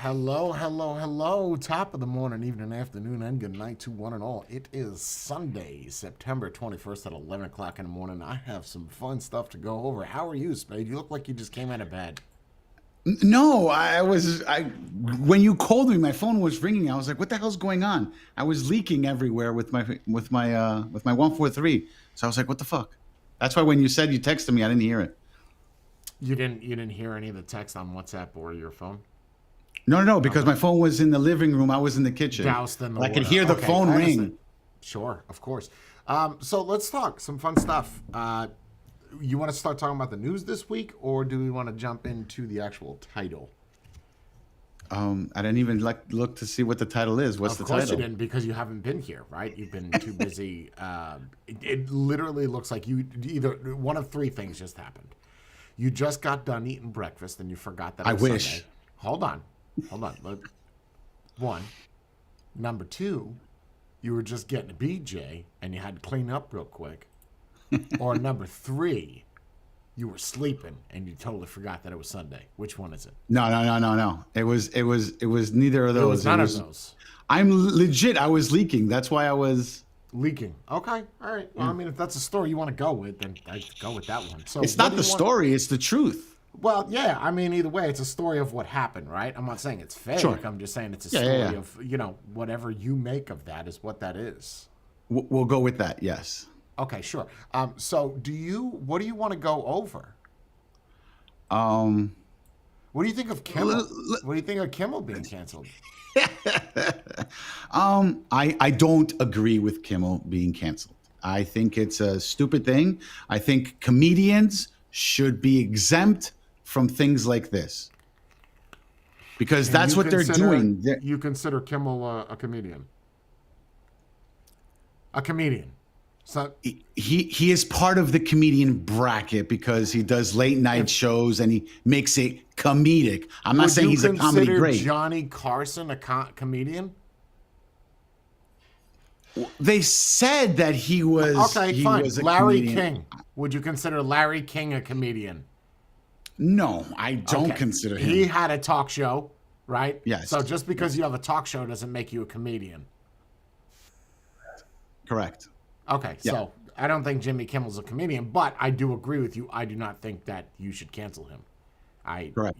Hello, hello, hello. Top of the morning, evening, afternoon, and good night to one and all. It is Sunday, September 21st at 11 o'clock in the morning. I have some fun stuff to go over. How are you, Spade? You look like you just came out of bed. No, when you called me, my phone was ringing. I was like, what the hell's going on? I was leaking everywhere with my 143. So I was like, what the fuck? That's why when you said you texted me, I didn't hear it. You didn't hear any of the text on WhatsApp or your phone? No, because my phone was in the living room. I was in the kitchen. Doused in the I could water. hear the Okay, phone I ring. understand. Sure, of course. So let's talk some fun stuff. You want to start talking about the news this week, or do we want to jump into the actual title? I didn't even look to see what the title is. What's the title? Of course you didn't, because you haven't been here, right? You've been too busy. It literally looks like you either one of three things just happened. You just got done eating breakfast and you forgot that it I was wish. Sunday. Hold on. Look. One. Number two, you were just getting a BJ and you had to clean up real quick. Or number three, you were sleeping and you totally forgot that it was Sunday. Which one is it? No. It was neither of those. It was none of those. I'm legit. I was leaking. That's why I was Leaking. Okay. All right. Well, I mean, if that's a story you want to go with, then I'd go with that one. So It's what not do the you want- story. It's the truth. Well, yeah. I mean, either way, it's a story of what happened, right? I'm not saying it's fake. Sure. I'm just saying it's a Yeah, story yeah. of, whatever you make of that is what that is. We'll go with that. Yes. Okay, sure. So what do you want to go over? Um, What do you think of Kimmel? l- What do you think of Kimmel being canceled? I don't agree with Kimmel being canceled. I think it's a stupid thing. I think comedians should be exempt from things like this because And that's you what they're consider- doing. You consider Kimmel a comedian? A comedian. So He is part of the comedian bracket because he does late night shows and he makes it comedic. I'm not would saying you he's a comedy consider great. Johnny Carson a comedian? They said that he was Okay, he fine. was a Larry comedian. King. Would you consider Larry King a comedian? No, I don't Okay. consider him. He had a talk show, right? Yes. So just because you have a talk show doesn't make you a comedian. Correct. Okay, Yeah. so I don't think Jimmy Kimmel's a comedian, but I do agree with you. I do not think that you should cancel him. Correct.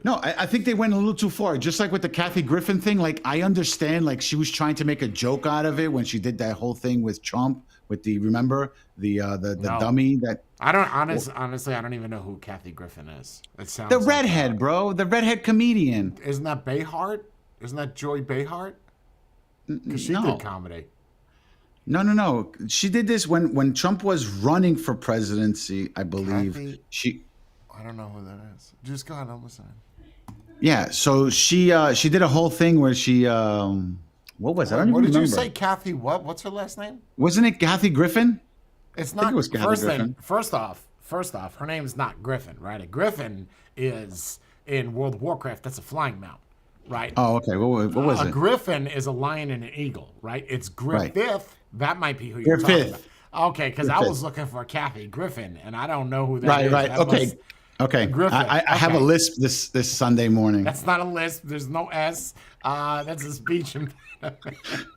No, I think they went a little too far. Just like with the Kathy Griffin thing, like I understand, like she was trying to make a joke out of it when she did that whole thing with Trump, with the No. dummy that I don't honestly I don't even know who Kathy Griffin is. It sounds the like, redhead, bro, the redhead comedian. Isn't that Behart? Isn't that Joy Behart? Because she No. did comedy. No. She did this when Trump was running for presidency, I believe. Kathy- I don't know who that is. Just go ahead, I'm listening. Yeah, so she did a whole thing where she what was it? I don't What even did you remember. say, Kathy? What? What's her last name? Wasn't it Kathy Griffin? It's think not. it was Kathy first Griffin. thing. First off, her name's not Griffin, right? A Griffin is in World of Warcraft. That's a flying mount, right? Oh, okay. What was A it? griffin is a lion and an eagle, right? It's Griffith. Right. That might be who you're talking Griffith. about. Okay, because I Griffith. was looking for Kathy Griffin, and I don't know who that is. Right. That Okay. must- Okay. Griffith. I have a Okay. lisp this Sunday morning. That's not a lisp. There's no S. That's a speech impediment.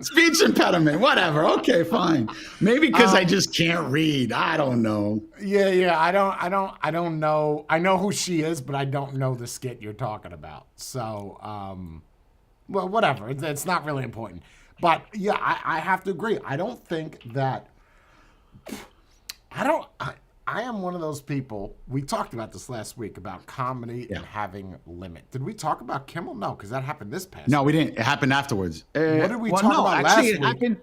Speech impediment. Whatever. Okay, fine. Maybe because I just can't read. I don't know. Yeah. I don't know. I know who she is, but I don't know the skit you're talking about. So, well, whatever. It's not really important. But yeah, I have to agree. I don't think that. I am one of those people. We talked about this last week about comedy and having limit. Did we talk about Kimmel? No, because that happened this past. No, we didn't. It happened afterwards. What did we talk about last actually, week? it happened.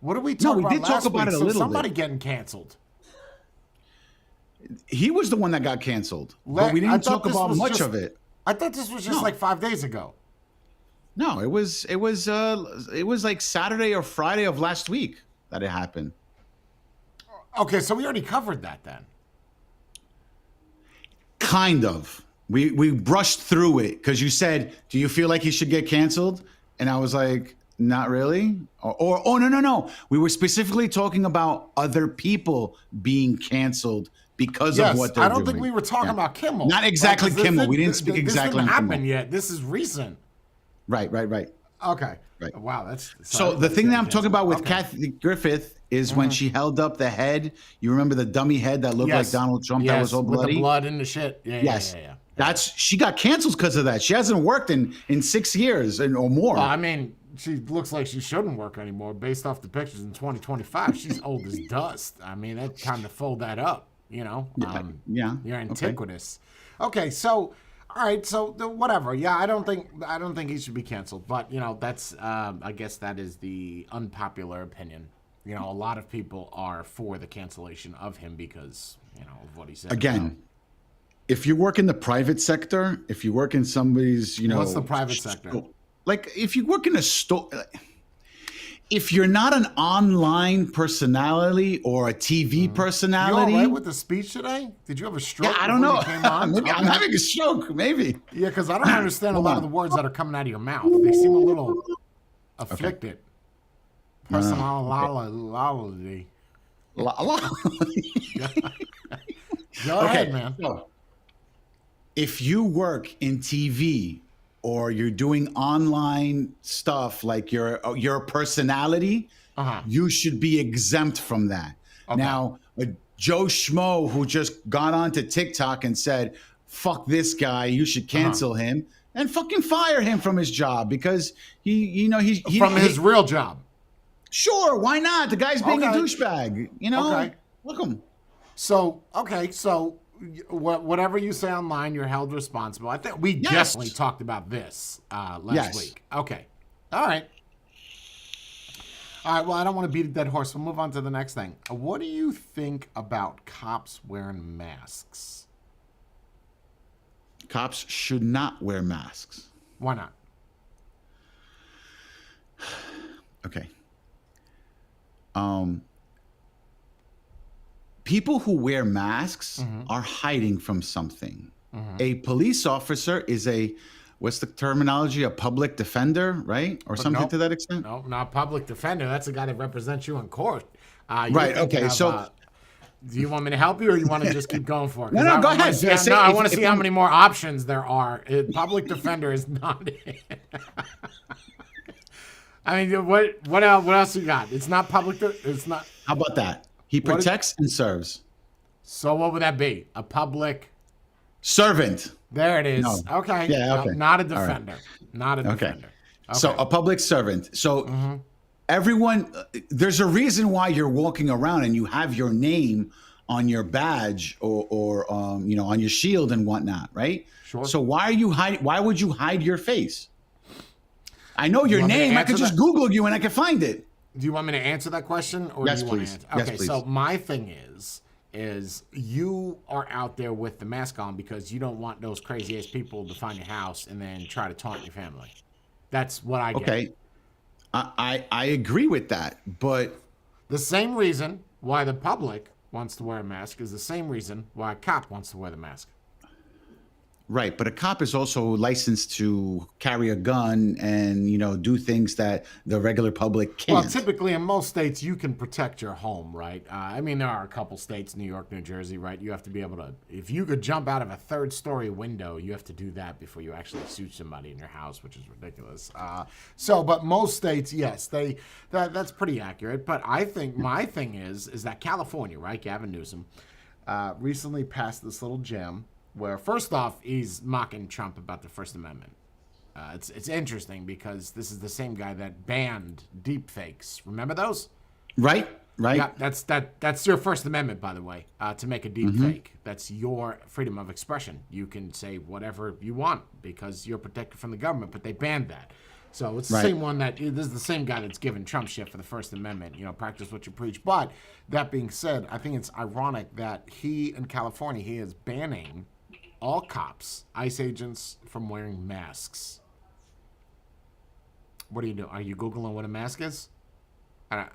What did we talk we about did talk last about week? it a So little somebody bit. getting canceled. He was the one that got canceled, but we I didn't thought talk this about was much just- of it. I thought this was just like 5 days ago. No, it was like Saturday or Friday of last week that it happened. Okay, so we already covered that then. Kind of. We brushed through it because you said, "Do you feel like he should get canceled?" And I was like, "Not really." Or oh no. We were specifically talking about other people being canceled because Yes, of what they're I don't doing. think we were talking about Kimmel. Not exactly Right? 'Cause Kimmel. We didn't speak exactly This on didn't Kimmel. happen yet. This is recent. Right. Okay. Right. Wow, that's So the thing that I'm talking about with Okay. Kathy Griffith is when she held up the head. You remember the dummy head that looked like Donald Trump that was all with bloody? the blood and the shit. Yeah, Yes. yeah. She got canceled because of that. She hasn't worked in 6 years or more. Well, I mean, she looks like she shouldn't work anymore based off the pictures in 2025. She's old as dust. I mean, that's time to fold that up, you know? Yeah. You're antiquitous. Okay, so all right, so whatever. Yeah, I don't think he should be canceled, but you know, that's I guess that is the unpopular opinion. You know, a lot of people are for the cancellation of him because, you know, of what he said. Again, if you work in the private sector, if you work in somebody's, you know, What's the private sector? Like if you work in a store, if you're not an online personality or a TV You personality, all right with the speech today? Did you have a stroke? yeah, I don't before know. You came on? Maybe I'm having a stroke. Maybe. Yeah, because I don't understand a Hold lot on. of the words that are coming out of your mouth. They seem a little afflicted. Personality. Go ahead, man. So if you work in TV or you're doing online stuff like you're a personality, you should be exempt from that. Okay. Now, Joe Schmo who just got onto TikTok and said, "Fuck this guy, you should cancel him," and fucking fire him from his job because he From his real job. Sure, why not? The guy's being a Okay. douchebag. You know, Okay. look him. So, okay, so whatever you say online, you're held responsible. I think we Yes. definitely talked about this last Yes. week. Okay. All right. All right, well, I don't want to beat a dead horse. We'll move on to the next thing. What do you think about cops wearing masks? Cops should not wear masks. Why not? Okay. People who wear masks are hiding from something. A police officer is what's the terminology? A public defender, right? Or something nope. to that extent? No, not public defender. That's the guy that represents you in court. Right, You're thinking okay, so- do you want me to help you, or you want to just keep going for it? 'Cause No, I go wanna ahead. see- Yeah, say no, I if- want to if see how I'm- many more options there are. Public defender is not. I mean, what else? What else you got? It's not public. It's not. How about that? He What is- protects and serves. So what would that be? A public. Servant. There it is. No. Okay. Yeah, No, okay. not a All right. defender. Not a defender. Okay. So a public servant. So everyone, there's a reason why you're walking around and you have your name on your badge or on your shield and whatnot, right? Sure. So why would you hide your face? I know your want me to name. I answer could just that? Google you and I could find it. Do you want me to answer that question, or Yes, do you want please. to answer? Yes, Okay, please. so my thing is you are out there with the mask on because you don't want those crazy ass people to find your house and then try to taunt your family. That's what I get. Okay. I agree with that, but The same reason why the public wants to wear a mask is the same reason why a cop wants to wear the mask. right, but a cop is also licensed to carry a gun and do things that the regular public can't. Well, typically in most states, you can protect your home, right? I mean, there are a couple states, New York, New Jersey, right? You have to be able to, if you could jump out of a third-story window, you have to do that before you actually shoot somebody in your house, which is ridiculous. But most states, yes, that's pretty accurate. But I think my thing is that California, right? Gavin Newsom recently passed this little gem where, first off, he's mocking Trump about the First Amendment. It's interesting because this is the same guy that banned deepfakes. Remember those? Right. Yeah, that's your First Amendment, by the way, to make a deepfake. That's your freedom of expression. You can say whatever you want because you're protected from the government, but they banned that. So it's the Right. same one this is the same guy that's giving Trump shit for the First Amendment. Practice what you preach. But that being said, I think it's ironic that in California, he is banning all cops, ICE agents, from wearing masks. What are you doing? Are you Googling what a mask is?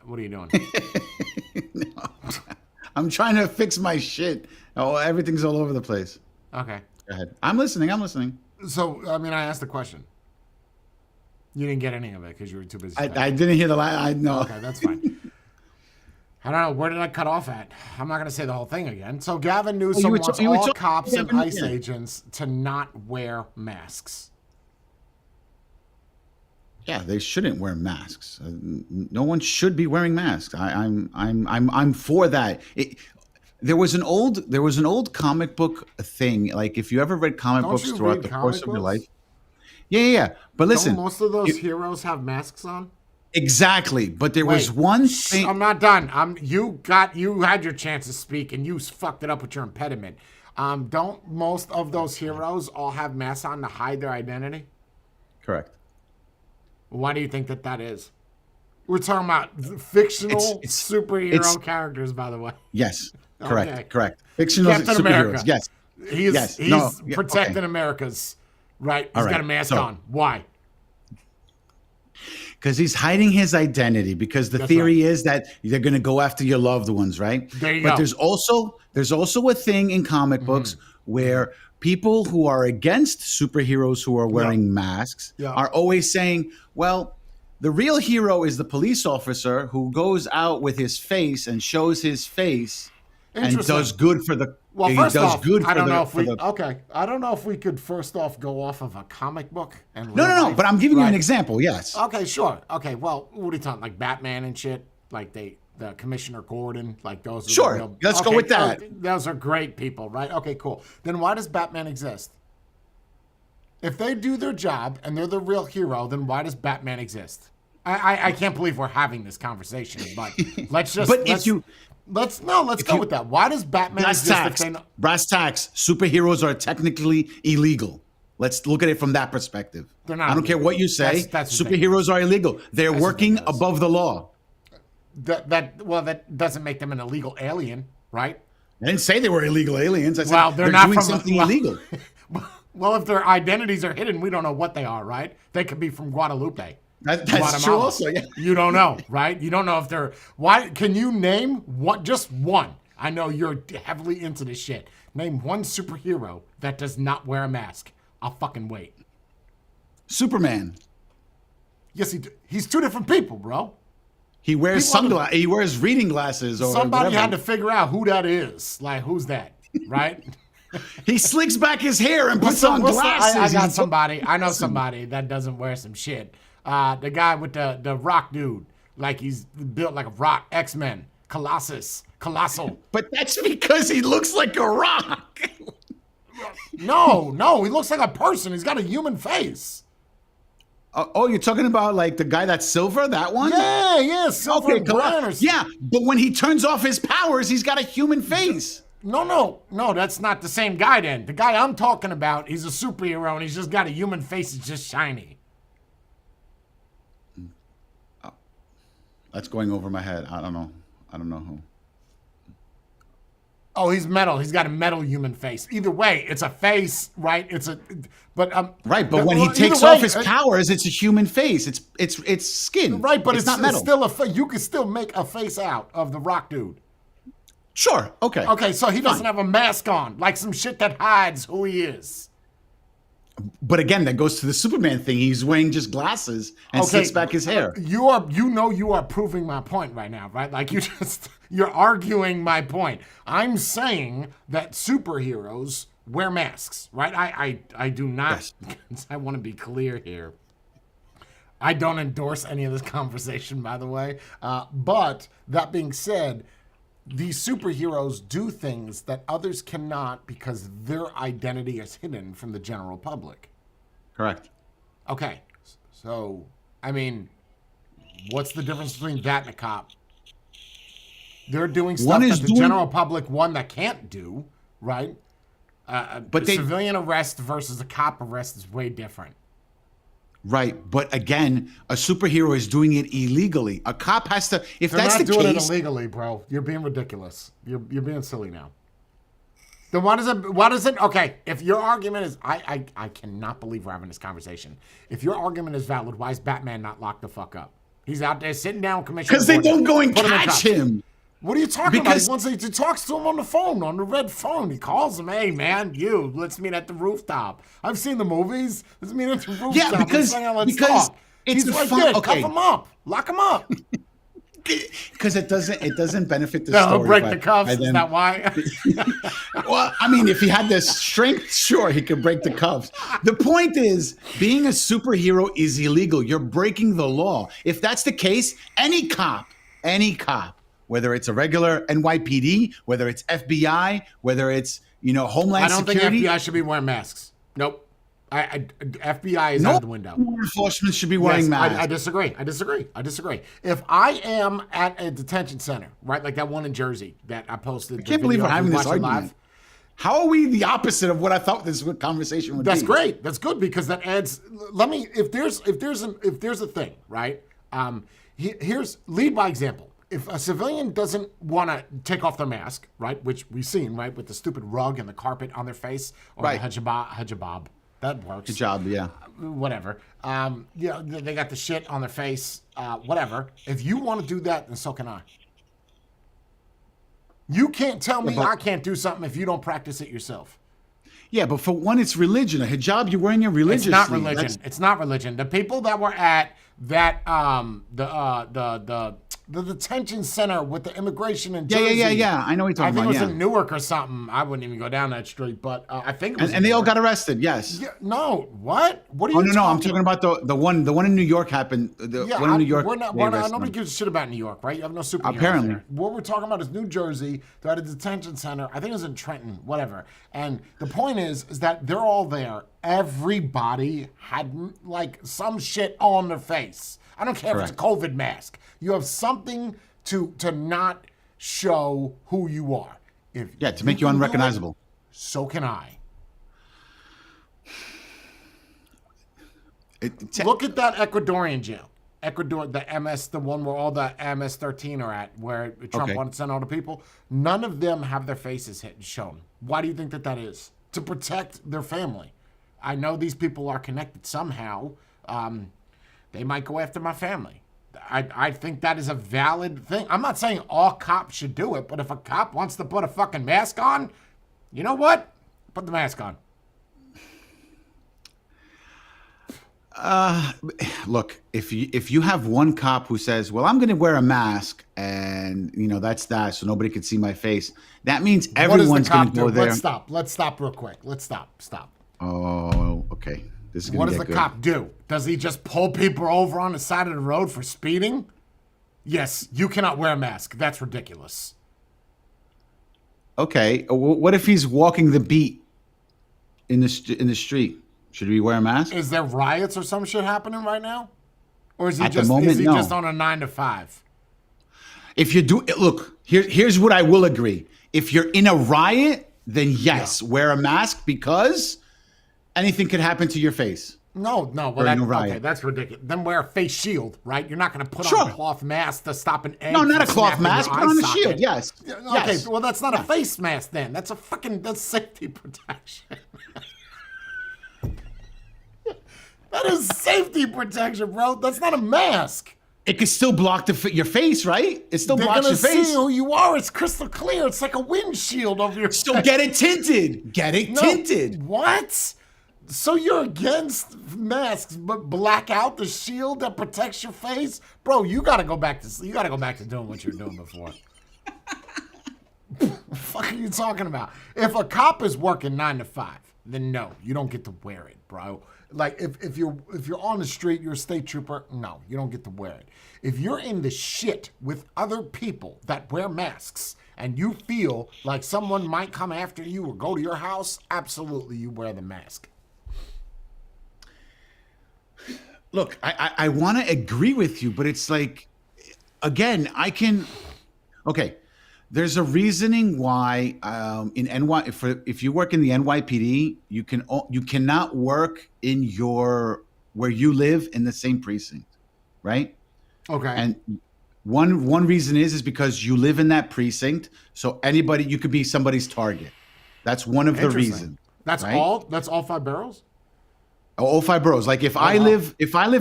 What are you doing? I'm trying to fix my shit. Oh, everything's all over the place. Okay. Go ahead. I'm listening. So, I mean, I asked the question. You didn't get any of it because you were too busy. I didn't hear the line. I know. Okay, that's fine. I don't know. Where did I cut off at? I'm not going to say the whole thing again. So Gavin Oh, Newsom wants all talking- cops and Gavin- ICE yeah. agents to not wear masks. Yeah, they shouldn't wear masks. No one should be wearing masks. I'm for that. There was an old comic book thing. Like if you ever read comic Don't books you throughout read the comic course of your books? life. Yeah. But listen, Don't most of those heroes have masks on? exactly. But there was Wait, one shh, thing. I'm not done. You had your chance to speak and you fucked it up with your impediment. Don't most of those heroes all have masks on to hide their identity? Correct. Why do you think that is? We're talking about fictional It's- superhero characters, by the way. Yes. Correct. Okay. Correct. Fictional Captain superheroes. America. Yes. He's Yes. No, yeah, protecting okay. America's right. He's All got right, a mask so- on. Why? Because he's hiding his identity. Because the That's theory is that they're going to go after your loved ones, right? There you but go. there's also a thing in comic books where people who are against superheroes who are wearing masks Yeah. are always saying, "Well, the real hero is the police officer who goes out with his face and shows his face and Interesting. does good for the." Well, he first does off, good I don't for know the- if for we the- okay. I don't know if we could first off go off of a comic book and No, real no. life, But I'm giving you an right? example. Yes. Okay, sure. Okay, well, what are you talking like Batman and shit? Like the Commissioner Gordon, like those. Are Sure, the real, let's go with that. Those are great people, right? Okay, cool. Then why does Batman exist? If they do their job and they're the real hero, then why does Batman exist? I can't believe we're having this conversation, but let's just. But if let's, you- let's go with that. Why does Batman Brass exist? If tacks. they know, Brass tacks. Superheroes are technically illegal. Let's look at it from that perspective. They're not I don't care illegal. what you say. That's Superheroes are illegal. They're working ridiculous. above the law. that doesn't make them an illegal alien, right? I didn't say they were illegal aliens. I said Well, they're not doing from something well, illegal. Well, if their identities are hidden, we don't know what they are, right? They could be from Guadalupe. That's true. Guatemala. Also, yeah. You don't know, right? You don't know if they're. Why? Can you name what? Just one. I know you're heavily into this shit. Name one superhero that does not wear a mask. I'll fucking wait. Superman. Yes, he's two different people, bro. He wears People- sunglasses. He wears reading glasses or Somebody whatever. had to figure out who that is. Like, who's that, right? He slicks back his hair and puts on glasses. I got He's- somebody. I know somebody that doesn't wear some shit. The guy with the rock dude, like he's built like a rock. X-Men, Colossal. But that's because he looks like a rock. No, he looks like a person. He's got a human face. Oh, you're talking about like the guy that's silver? That one? Yeah, silver and brown or Yeah, but when he turns off his powers, he's got a human face. No, that's not the same guy then. The guy I'm talking about, he's a superhero and he's just got a human face. It's just shiny. That's going over my head. I don't know who. Oh, he's metal. He's got a metal human face. Either way, it's a face, right? Right, but when he either takes way, off his powers, it's a human face. It's skin. right, but it's not metal. It's still a face. You can still make a face out of the rock dude. Sure. Okay. Okay, so he doesn't have a mask on, like some shit that hides who he is. But again, that goes to the Superman thing. He's wearing just glasses and slicks back his hair. You are proving my point right now, right? Like you're arguing my point. I'm saying that superheroes wear masks, right? I do not. Yes. I want to be clear here. I don't endorse any of this conversation, by the way. But that being said, these superheroes do things that others cannot because their identity is hidden from the general public. Correct. Okay, so, I mean, what's the difference between that and a cop? They're doing stuff One that is the doing- general public, one, that can't do, right? But they- civilian arrest versus a cop arrest is way different. Right. But again, a superhero is doing it illegally. A cop has to. If They're that's not the doing case, it illegally, bro. You're being ridiculous. You're being silly now. Then why does it, okay, if your argument is, I cannot believe we're having this conversation. If your argument is valid, why is Batman not locked the fuck up? He's out there sitting down with Commissioner because they Gordon. don't go and Put him in catch cuffs. him. What are you talking Because- about? He talks to him on the phone, on the red phone. He calls him, hey, man, let's meet at the rooftop. I've seen the movies. Let's meet at the rooftop. Yeah, because Let's hang out, let's because talk. it's He's a right fun. there. Okay. Cuff him up. Lock him up. because it doesn't benefit the No, story. break but the cuffs. I Is then- that why? Well, I mean, if he had the strength, sure, he could break the cuffs. The point is, being a superhero is illegal. You're breaking the law. If that's the case, any cop, whether it's a regular NYPD, whether it's FBI, whether it's Homeland I don't Security, think FBI should be wearing masks. Nope. FBI is out of the window. law enforcement should be wearing Yes, masks. I disagree. If I am at a detention center, right, like that one in Jersey that I posted, I can't believe we're having this argument. live. How are we the opposite of what I thought this conversation would That's be? great. That's good because that adds. Let me. If there's a thing, right? Here's lead by example. If a civilian doesn't want to take off their mask, right, which we've seen, right, with the stupid rug and the carpet on their face, or Right. the hijab, that works. Good job, yeah. Whatever. They got the shit on their face. Whatever. If you want to do that, then so can I. You can't tell me but- I can't do something if you don't practice it yourself. Yeah, but for one, it's religion. A hijab, you're wearing your religious. It's not religion. It's not religion. The people that were at that the detention center with the immigration in Jersey. Yeah. I know what you're I talking think about. it was Yeah. in Newark or something. I wouldn't even go down that street, but I think it was. And they all Newark. got arrested. Yes. Yeah, no, what? What are Oh you? no, I'm talking about the one in New York happened. The one in New York. We're not, they arrested nobody them. gives a shit about New York, right? You have no superheroes Apparently. there. What we're talking about is New Jersey. They're at a detention center. I think it was in Trenton, whatever. And the point is that they're all there. Everybody had like some shit on their face. I don't care if it's a COVID mask. You have something to not show who you are. If To make you can do it, unrecognizable. so can I. Look at that Ecuadorian jail. Ecuador, the MS, the one where all the MS-13 are at, where Trump wanted to send all the people. None of them have their faces shown. Why do you think that is? To protect their family. I know these people are connected somehow. They might go after my family. I think that is a valid thing. I'm not saying all cops should do it, but if a cop wants to put a fucking mask on, you know what? Put the mask on. Look, if you have one cop who says, "Well, I'm going to wear a mask," and that's that, so nobody can see my face, that means everyone's going to go there. Let's stop real quick. Stop. Oh, okay. This is going What to does get the good. cop do? Does he just pull people over on the side of the road for speeding? Yes, you cannot wear a mask. That's ridiculous. Okay, what if he's walking the beat in the street? Should he wear a mask? Is there riots or some shit happening right now? Or is he At the just moment, no. just on a 9 to 5? If you do, look, here's what I will agree. If you're in a riot, then yes, wear a mask because anything could happen to your face. No. Well, During a riot. okay, that's ridiculous. Then wear a face shield, right? You're not going to put Sure. on a cloth mask to stop an egg. No, not a from cloth snapping your mask, eye but on a socket. shield. Yes. Okay, Yes. well, that's not a face mask then. That's that's safety protection. That is safety protection, bro. That's not a mask. It could still block your face, right? It still They're blocks gonna your face. see who you are. It's crystal clear. It's like a windshield over your So face. get it tinted. Get it No, tinted. What? So you're against masks, but black out the shield that protects your face, bro? You gotta go back to doing what you were doing before. What the fuck are you talking about? If a cop is working 9 to 5, then no, you don't get to wear it, bro. Like if you're on the street, you're a state trooper, no, you don't get to wear it. If you're in the shit with other people that wear masks and you feel like someone might come after you or go to your house, absolutely you wear the mask. Look, I want to agree with you, but it's like, again, okay, there's a reasoning why if you work in the NYPD, you cannot work in where you live in the same precinct, right? Okay. And one reason is because you live in that precinct, so you could be somebody's target. That's one of the Interesting. reasons. That's right? all. That's all 5 barrels. All 5 boroughs. Like if I live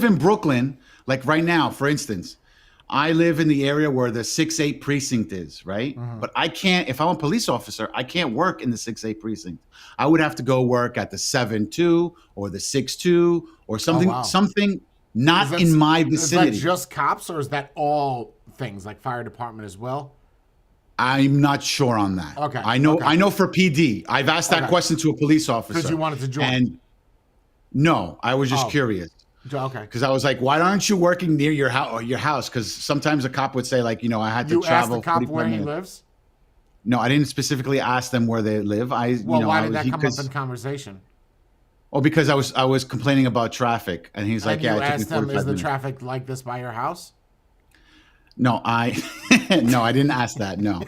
in Brooklyn, like right now, for instance, I live in the area where the 6-8 precinct is, right? But I can't, if I'm a police officer, I can't work in the 6-8 precinct. I would have to go work at the 7-2 or the 6-2 or something, wow. something not in my Is that vicinity. just cops, or is that all things like fire department as well? I'm not sure on that. Okay, I know. okay. I know for PD. I've asked that Okay. question to a police officer Because you wanted to join. And no, I was just Oh. curious Okay. because I was like, "Why aren't you working near your house?" Because sometimes a cop would say, like, I had to You asked travel. the cop 45 where he minutes. lives? No, I didn't specifically ask them where they live. Well, why did that come up because, in conversation? because I was complaining about traffic, and he's like, And "Yeah, you it took me asked them, 45 is the minutes." traffic like this by your house? No, no, I didn't ask that. No,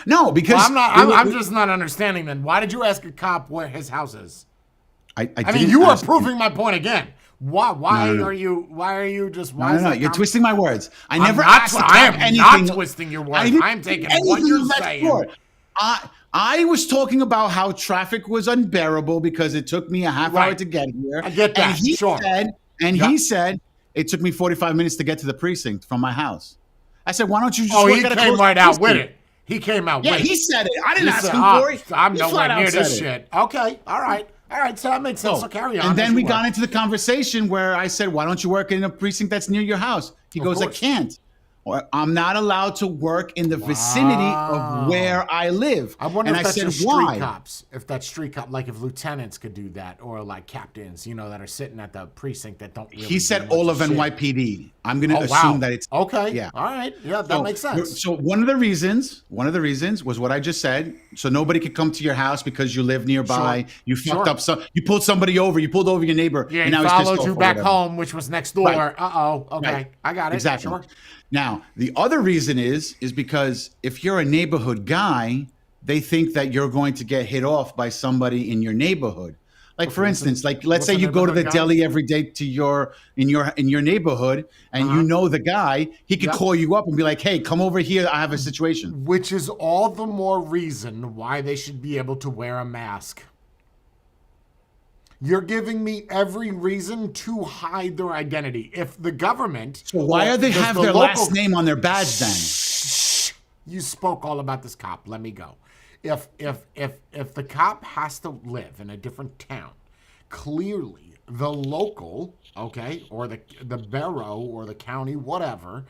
no, because Well, I'm just not understanding then. Why did you ask a cop where his house is? I I mean, didn't you are ask- proving my point again. Why No. are you just why No, is no, that you're com- twisting my words. I I'm never not asked the twi- cop I am anything. not twisting your I words. didn't I'm do taking anything what you're of that saying. sort. I was talking about how traffic was unbearable because it took me a half hour Right. to get here. I get that, And he sure. said, Yeah. he said it took me 45 minutes to get to the precinct from my house. I said, why don't you just Oh, work he at a came close right out with precinct? it. He came out Yeah, with it. he said it. I didn't He ask said, him "Ah, for it. I'm He nowhere flat out near said this it. shit." Okay, all right. So that makes sense. So carry on. And then as we you got were. into the conversation where I said, why don't you work in a precinct that's near your house? He goes, I course. can't. Or I'm not allowed to work in the vicinity of where I live. I wonder and if I that's said, just street why? cops. If that's street cop, like if lieutenants could do that, or like captains, that are sitting at the precinct that don't. Really He said do much all of shit. NYPD. I'm going to Oh, assume wow. that it's Okay. Yeah. All right. Yeah, that makes sense. So one of the reasons was what I just said. So nobody could come to your house because you live nearby. Sure. You fucked Sure. up. So you pulled somebody over. You pulled over your neighbor. Yeah, and he now he's pissed followed off you or back whatever. home, which was next door. Right. Okay, Right. I got it. Exactly. Sure. Now, the other reason is because if you're a neighborhood guy, they think that you're going to get hit off by somebody in your neighborhood. Like, for instance, like let's what's say a you go to the neighborhood guy? deli every day to in your neighborhood, and you know the guy. He could Yep. call you up and be like, "Hey, come over here. I have a situation." Which is all the more reason why they should be able to wear a mask. You're giving me every reason to hide their identity. If the government, So why are they does have the their local- last name on their badge then? Shh. You spoke all about this cop. Let me go. If the cop has to live in a different town, clearly the local, okay, or the borough or the county, whatever,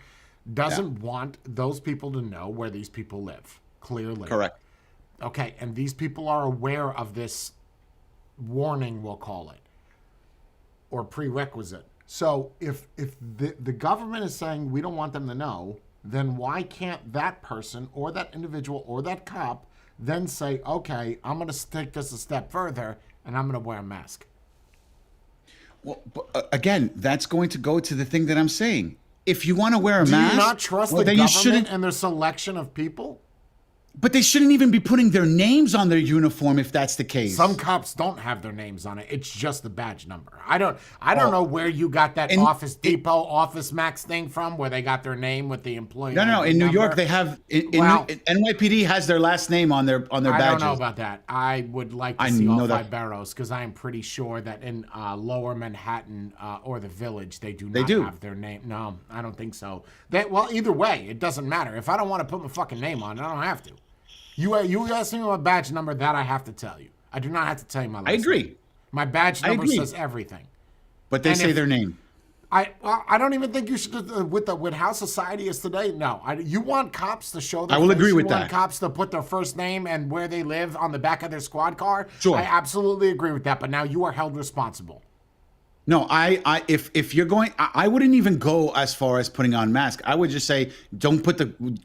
doesn't want those people to know where these people live. Clearly. Correct. Okay, and these people are aware of this warning, we'll call it, or prerequisite. So if the government is saying we don't want them to know, then why can't that person or that individual or that cop then say, okay, I'm going to take this a step further and I'm going to wear a mask? Well, but, again, that's going to go to the thing that I'm saying. If you want to wear a Do mask, you not trust well, the then you government shouldn't. and their selection of people? But they shouldn't even be putting their names on their uniform if that's the case. Some cops don't have their names on it. It's just the badge number. I don't know where you got that in- Office Depot, Office Max thing from, where they got their name with the employee. No. ID In New number. York, they have Well- NYPD has their last name on their I badges. don't know about that. I would like to I see all know that. five boroughs because I am pretty sure that in Lower Manhattan or the Village they do They not do. have their name. No, I don't think so. Well, either way, it doesn't matter. If I don't want to put my fucking name on it, I don't have to. You asked me my badge number, that I have to tell you. I do not have to tell you my last I agree. name. My badge I number agree. says everything. But they And say if- their name. I don't even think you should with how society is today. No, you want cops to show their I will face. agree with You want that. cops to put their first name and where they live on the back of their squad car. Sure. I absolutely agree with that. But now you are held responsible. No, if you're going, I wouldn't even go as far as putting on mask. I would just say,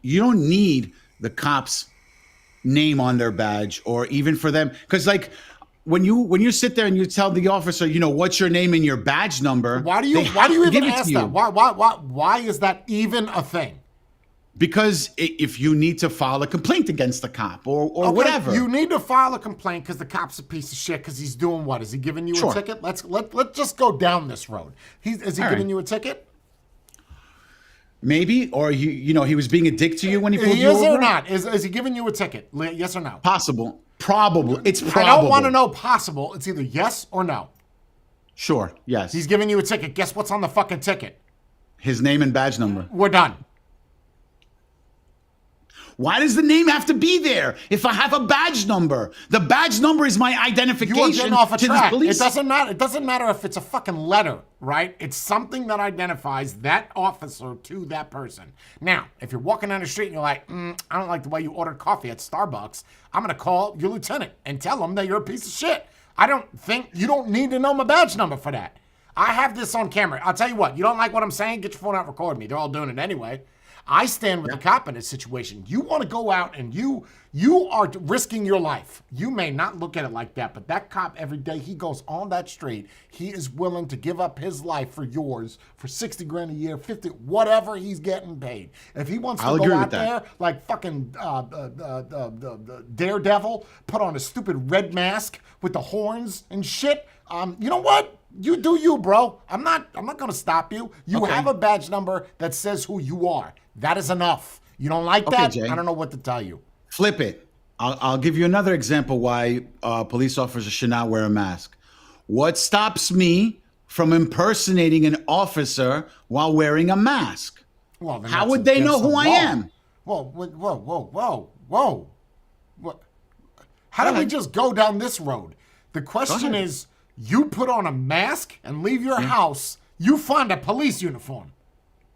you don't need the cops' name on their badge, or even for them, because like when you sit there and you tell the officer, what's your name and your badge number. Why do you they have to even give it to ask you. that? Why is that even a thing? Because if you need to file a complaint against the cop or Okay, whatever. You need to file a complaint because the cop's a piece of shit because he's doing what? Is he giving you Sure. a ticket? Let's just go down this road. Is he All giving right. you a ticket? Maybe, or he was being a dick to you when he pulled He you is over. or not? Is he giving you a ticket? Yes or no? Possible. Probable. It's probable. I don't want to know possible. It's either yes or no. Sure. Yes. He's giving you a ticket. Guess what's on the fucking ticket? His name and badge number. We're done. Why does the name have to be there if I have a badge number? The badge number is my You are identification getting off a to the track. police. It doesn't matter. It doesn't matter if it's a fucking letter, right? It's something that identifies that officer to that person. Now, if you're walking down the street and you're like, I don't like the way you ordered coffee at Starbucks, I'm gonna call your lieutenant and tell him that you're a piece of shit. I don't think you don't need to know my badge number for that. I have this on camera. I'll tell you what. You don't like what I'm saying? Get your phone out and record me. They're all doing it anyway. I stand with the cop in this situation. You want to go out and you are risking your life. You may not look at it like that, but that cop every day he goes on that street, he is willing to give up his life for yours for 60 grand a year, 50, whatever he's getting paid. If he wants to go out there like fucking the Daredevil, put on a stupid red mask with the horns and shit, you know what? You do you, bro. I'm not gonna stop you. You have a badge number that says who you are. That is enough. You don't like that? Jay. I don't know what to tell you. Flip it. I'll give you another example why police officers should not wear a mask. What stops me from impersonating an officer while wearing a mask? Well, then how that's would they know against who the I law. am? Whoa. What? How did we just go down this road? The question ahead. is, you put on a mask and leave your house, you find a police uniform.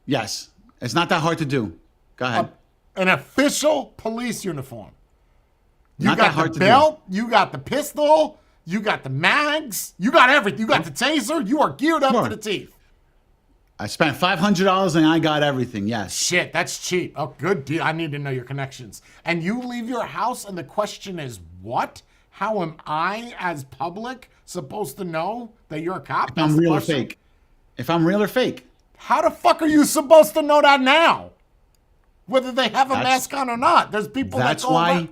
Yes. It's not that hard to do. Go ahead. An official police uniform. You Not that got hard the to do. belt, you got the pistol, you got the mags, you got everything. You got the taser, you are geared up Sure. to the teeth. I spent $500 and I got everything. Yes. Shit, that's cheap. Oh, good deal. I need to know your connections. And you leave your house and the question is what? How am I, as public, supposed to know that you're a cop? If I'm real or fake. If I'm real or fake. How the fuck are you supposed to know that now? Whether they have a mask on or not. There's people that go around.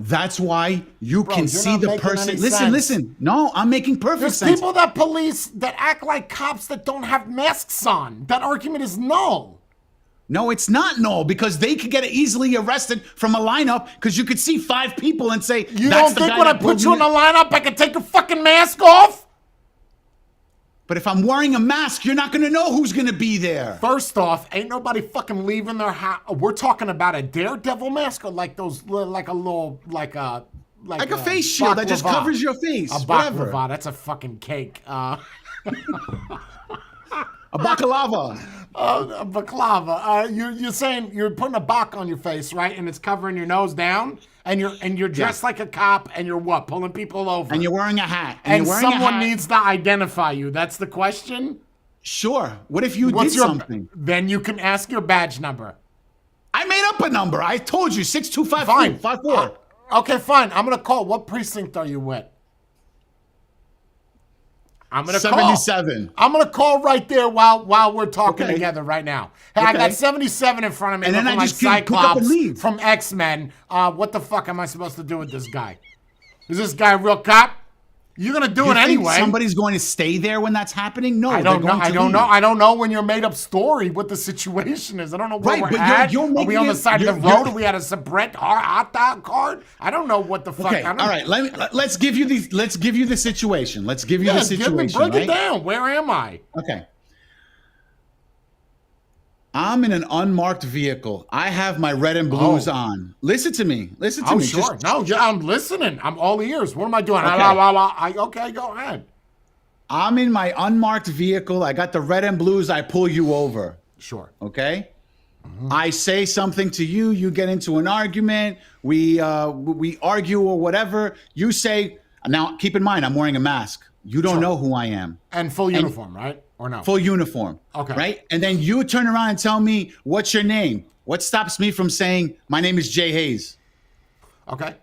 That's why you Bro, can you're see not the making person. any Listen, sense. listen. No, I'm making perfect There's sense. people that act like cops that don't have masks on. That argument is null. No, it's not null because they could get easily arrested from a lineup because you could see 5 people and say, You that's don't the think guy when I that put pulled you me in the lineup, I can take your fucking mask off? But if I'm wearing a mask, you're not going to know who's going to be there. First off, ain't nobody fucking leaving their house. We're talking about a Daredevil mask or like those, like a face shield that just baklava. covers your face. A Whatever. baklava, that's a fucking cake. A baklava. A baklava. You're saying you're putting a bak on your face, right? And it's covering your nose down, and you're dressed like a cop, and you're what? Pulling people over. And you're wearing a hat. And you're wearing a someone hat. needs to identify you. That's the question. Sure. What if you What's did your? something? Then you can ask your badge number. I made up a number. I told you, 6254. Fine. 54. Okay, fine. I'm gonna call. What precinct are you with? I'm gonna 77. call. I'm gonna call right there while we're talking Okay. together right now. Hey, I got Okay. 77 in front of me, And then looking I like just pick up and Cyclops leave. from X-Men. What the fuck am I supposed to do with this guy? Is this guy a real cop? You're gonna do You it think anyway. somebody's going to stay there when that's happening? No, I don't know. they're going I to don't leave. know. I don't know when your made up story what the situation is. I don't know where Right, we're but at. you're Are we making on the it- side of the you're- road? Are we at a Sabret hot dog card? I don't know what the fuck. Okay, I don't, all right. Let's give you the situation. Let's give you the situation. break right? it down. Where am I? Okay. I'm in an unmarked vehicle. I have my red and blues Oh. on. Listen to me. Listen to Oh, me. sure. Just- No, yeah, I'm listening. I'm all ears. What am I doing? Okay. Okay, go ahead. I'm in my unmarked vehicle. I got the red and blues. I pull you over. Sure. Okay. I say something to you. You get into an argument. We argue or whatever. You say, now keep in mind, I'm wearing a mask. You don't know who I am. And full uniform, right? Or no? Full uniform. Okay. Right? And then you turn around and tell me, what's your name? What stops me from saying, my name is Jay Hayes? Okay.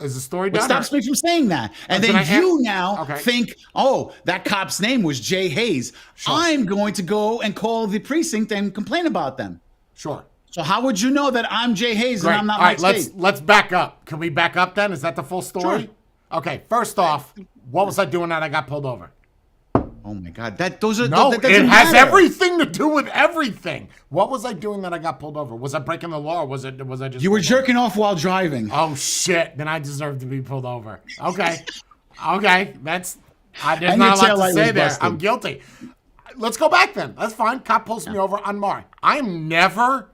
Is the story What done? stops me from saying that? And Can then I you an- now Okay. think, oh, that cop's name was Jay Hayes. Sure. I'm going to go and call the precinct and complain about them. Sure. So how would you know that I'm Jay Hayes Great. and I'm not All right, Mike Spade? let's back up. Can we back up then? Is that the full story? Sure. Okay. First off, what was I doing that I got pulled over? Oh my God, those are No, that it doesn't has matter. everything to do with everything. What was I doing that I got pulled over? Was I breaking the law or was I just You were pulled over? jerking off while driving. Oh shit! Then I deserve to be pulled over. Okay, okay, there's And not a your lot to taillight say was there. busted. I'm guilty. Let's go back then. That's fine. Cop pulls me over unmarked. I'm never,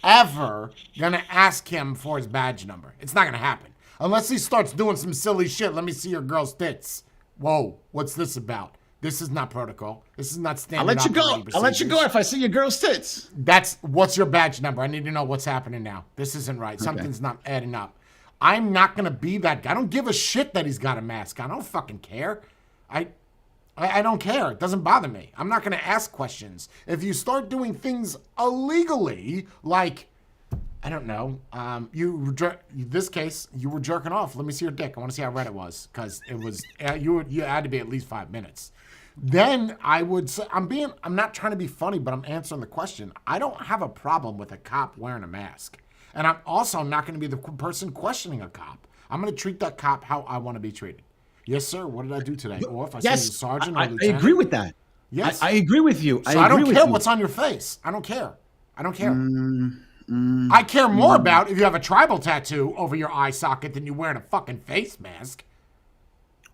ever gonna ask him for his badge number. It's not gonna happen unless he starts doing some silly shit. Let me see your girl's tits. Whoa, what's this about? This is not protocol. This is not standard. I'll let you go. operating I'll let you go procedures. if I see your girl's tits. That's what's your badge number. I need to know what's happening now. This isn't right. Something's not adding up. I'm not gonna be that guy. I don't give a shit that he's got a mask on. I don't fucking care. I don't care. It doesn't bother me. I'm not gonna ask questions. If you start doing things illegally, like I don't know, this case you were jerking off. Let me see your dick. I want to see how red it was because it was you had to be at least 5 minutes. Then I would say I'm not trying to be funny, but I'm answering the question. I don't have a problem with a cop wearing a mask. And I'm also not going to be the person questioning a cop. I'm going to treat that cop how I want to be treated. Yes, sir. What did I do today? Or if I see a sergeant or I lieutenant. agree with that. Yes. I agree with you. So I don't care what's on your face. I don't care. I care more about if you have a tribal tattoo over your eye socket than you wearing a fucking face mask.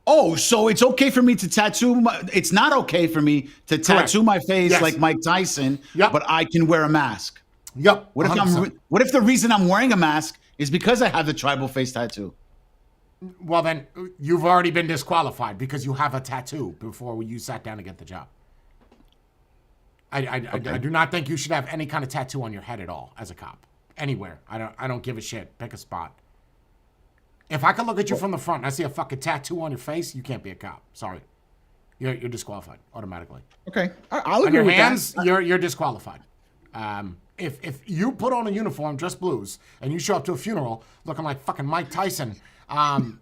Oh, so it's okay for me to tattoo it's not okay for me to tattoo my face like Mike Tyson, but I can wear a mask. Yep. What if the reason I'm wearing a mask is because I have the tribal face tattoo? Well, then you've already been disqualified because you have a tattoo before you sat down to get the job. I do not think you should have any kind of tattoo on your head at all as a cop. Anywhere. I don't give a shit. Pick a spot. If I can look at you from the front and I see a fucking tattoo on your face, you can't be a cop. Sorry. You're disqualified automatically. Okay. I'll agree on your with hands, that. You're disqualified. If you put on a uniform, dress blues, and you show up to a funeral looking like fucking Mike Tyson, I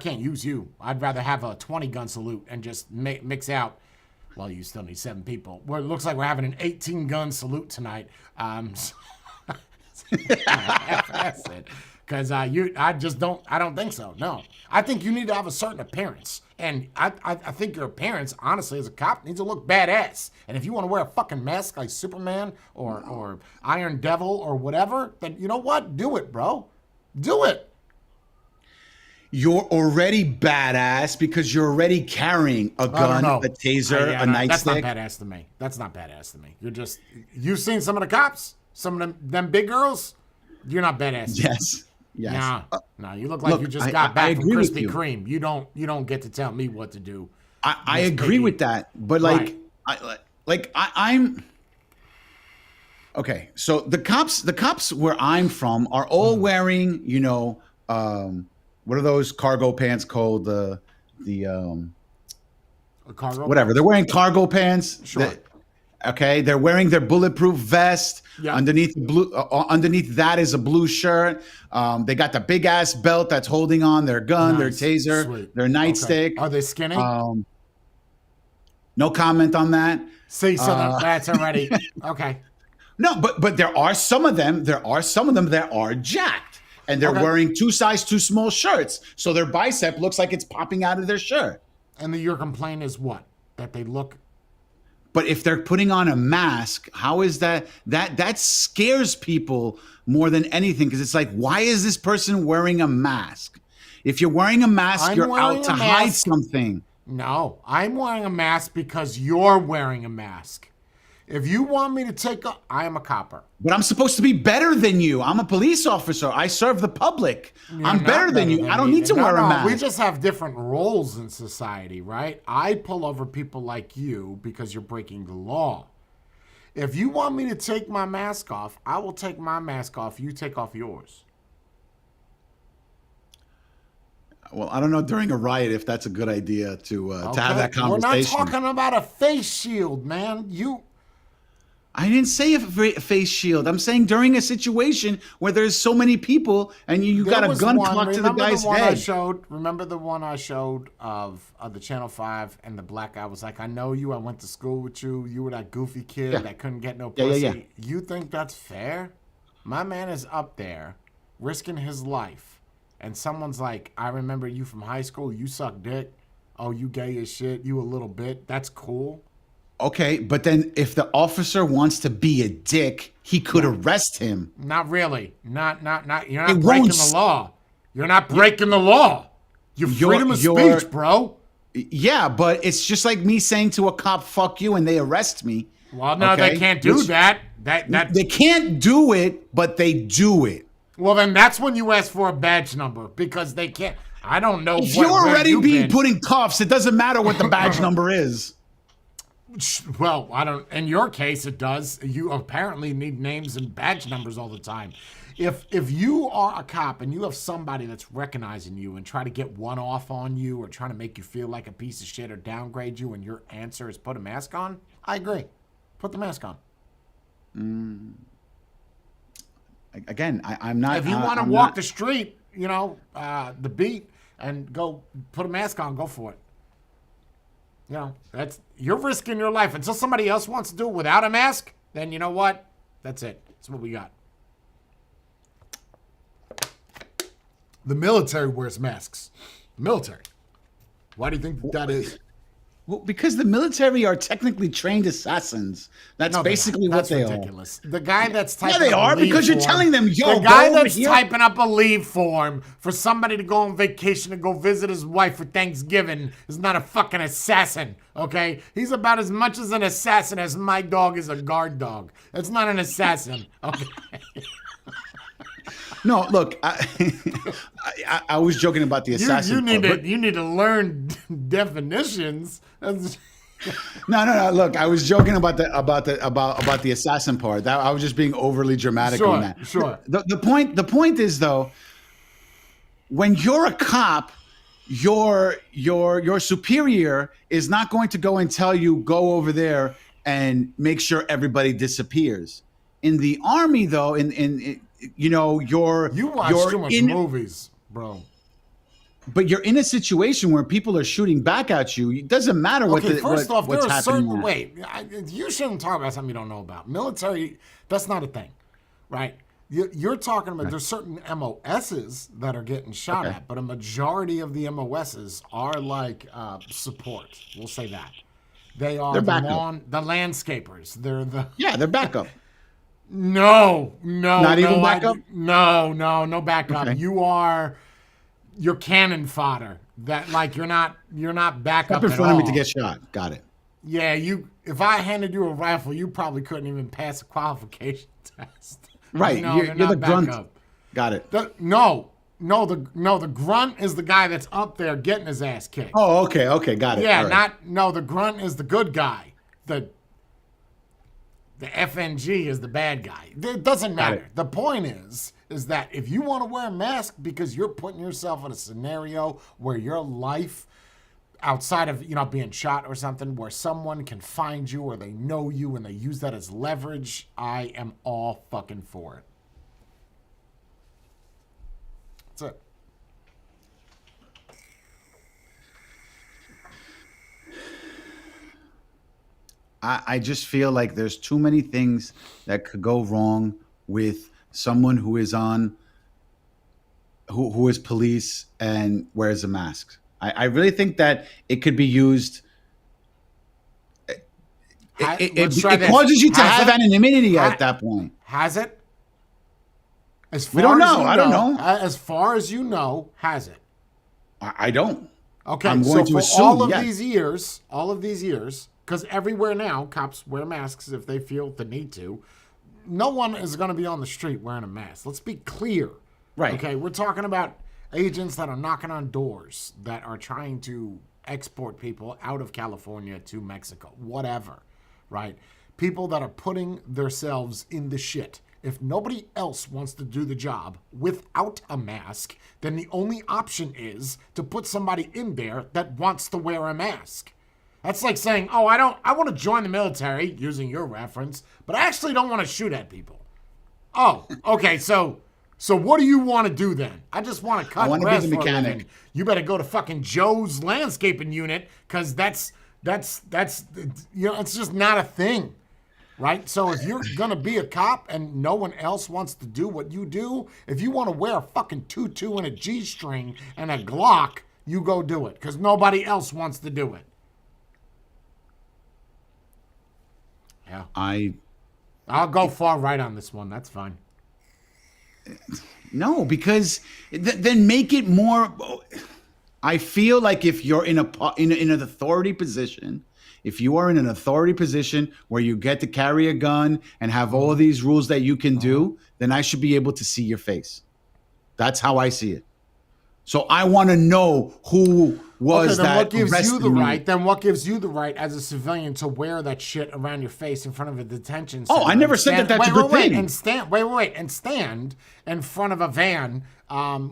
can't use you. I'd rather have a 20-gun salute and just mix out. Well, you still need 7 people. Well, it looks like we're having an 18-gun salute tonight. Because I don't think so. No, I think you need to have a certain appearance, and I think your appearance, honestly, as a cop, needs to look badass. And if you want to wear a fucking mask like Superman or Iron Devil or whatever, then you know what? Do it, bro. Do it. You're already badass because you're already carrying a gun, a taser, a nightstick. That's not badass to me. That's not badass to me. You've seen some of the cops, some of them big girls. You're not badass. Yes. No, you look like you just got back from Krispy Kreme. You don't get to tell me what to do. I agree with that, but I'm okay. So the cops where I'm from are all wearing, what are those cargo pants called? Cargo whatever. pants? They're wearing cargo pants. Sure. They're wearing their bulletproof vest. Yeah. Underneath that is a blue shirt. They got the big ass belt that's holding on their gun, their taser, their nightstick. Okay. Are they skinny? No comment on that. See, so that's already okay. No, but there are some of them. There are some of them that are jacked, and they're wearing 2 size too small shirts, so their bicep looks like it's popping out of their shirt. And your complaint is what? That they look. But if they're putting on a mask, how is that scares people more than anything? Because it's like, why is this person wearing a mask? If you're wearing a mask, you're out to hide something. No, I'm wearing a mask because you're wearing a mask. If you want me to I am a copper. But I'm supposed to be better than you. I'm a police officer. I serve the public. I'm better than you. I don't need to wear a mask. We just have different roles in society, right? I pull over people like you because you're breaking the law. If you want me to take my mask off, I will take my mask off. You take off yours. Well, I don't know during a riot if that's a good idea to have that conversation. We're not talking about a face shield, man. I didn't say a face shield. I'm saying during a situation where there's so many people and you got a gun clocked to the guy's head. Remember the one I showed of the Channel 5 and the black guy was like, I know you. I went to school with you. You were that goofy kid that couldn't get no pussy. Yeah. You think that's fair? My man is up there risking his life. And someone's like, I remember you from high school. You suck dick. Oh, you gay as shit. You a little bit. That's cool. Okay, but then if the officer wants to be a dick, he could arrest him. Not really. Not. You're not breaking the law. You're not breaking the law. You're freedom of speech, bro. Yeah, but it's just like me saying to a cop, fuck you, and they arrest me. Well, no, Okay? they can't do Which- that. That They can't do it, but they do it. Well, then that's when you ask for a badge number because they can't. I don't know. If where you're already you've being been. put in cuffs, it doesn't matter what the badge number is. Well, I don't. In your case, it does. You apparently need names and badge numbers all the time. If you are a cop and you have somebody that's recognizing you and try to get one off on you or trying to make you feel like a piece of shit or downgrade you, and your answer is put a mask on, I agree. Put the mask on. Again, I'm not. If you want to I'm walk not- the street, the beat, and go put a mask on, go for it. You're risking your life until somebody else wants to do it without a mask. Then you know what? That's it. That's what we got. The military wears masks. The military. Why do you think that is? Well, because the military are technically trained assassins. That's No, they're basically not. what they That's are. ridiculous. The guy that's Yeah, typing they up a are, leave because you're form- telling them, yo, the guy go over that's here. typing up a leave form for somebody to go on vacation and go visit his wife for Thanksgiving is not a fucking assassin, okay? He's about as much as an assassin as my dog is a guard dog. That's not an assassin, okay? No, look, I was joking about the assassin. You need part, to you need to learn definitions. That's- No. Look, I was joking about the assassin part. That I was just being overly dramatic Sure, on that. sure. The point is though, when you're a cop, your superior is not going to go and tell you go over there and make sure everybody disappears. In the army, though, You watch too much movies, bro. But you're in a situation where people are shooting back at you. It doesn't matter what Okay, the, first what, off, what's there are happening. certain now. you shouldn't talk about something you don't know about. Military, that's not a thing, right? You're talking about there's certain MOSs that are getting shot Okay. at, but a majority of the MOSs are like support. We'll say that they are They're the backup. the landscapers. They're the Yeah, they're backup. no, Not even backup? No backup. Okay. You're cannon fodder. That like you're not backup Up in at front of me all. to get shot. Got it. Yeah, if I handed you a rifle, you probably couldn't even pass a qualification test. Right, No, you're they're the not grunt. backup. Got it. The grunt is the guy that's up there getting his ass kicked. Oh, okay, got it. yeah, All right. the grunt is the good guy. The FNG is the bad guy. It doesn't matter. it. The point is that if you want to wear a mask because you're putting yourself in a scenario where your life outside of being shot or something where someone can find you or they know you and they use that as leverage, I am all fucking for it. That's it. I just feel like there's too many things that could go wrong with someone who is who is police and wears a mask. I really think that it could be used. Let's try It this. causes you to Has have it? anonymity Ha- at that point. Has it? As We don't far as know. you I don't know. As far as you know, has it? I don't. Okay, I'm so going to for assume, all of yes. these years, because everywhere now cops wear masks if they feel the need to. No one is going to be on the street wearing a mask. Let's be clear. Right. Okay, we're talking about agents that are knocking on doors that are trying to export people out of California to Mexico, whatever, right? People that are putting themselves in the shit. If nobody else wants to do the job without a mask, then the only option is to put somebody in there that wants to wear a mask. That's like saying, oh, I want to join the military, using your reference, but I actually don't want to shoot at people. Oh, okay, so what do you want to do then? I just want to cut wanna be grass the for a mechanic. living. You better go to fucking Joe's landscaping unit, because that's it's just not a thing. Right? So if you're going to be a cop and no one else wants to do what you do, if you want to wear a fucking tutu and a G-string and a Glock, you go do it, because nobody else wants to do it. Yeah. I'll go far right on this one. That's fine. No, because then make it more. I feel like if you're in an authority position, If you are in an authority position where you get to carry a gun and have all of these rules that you can do, then I should be able to see your face. That's how I see it. So I want to know who was then that what gives you arrested the me. right? Then what gives you the right as a civilian to wear that shit around your face in front of a detention center? Oh, I never and said that stand- that's a wait, good wait, thing. And stand in front of a van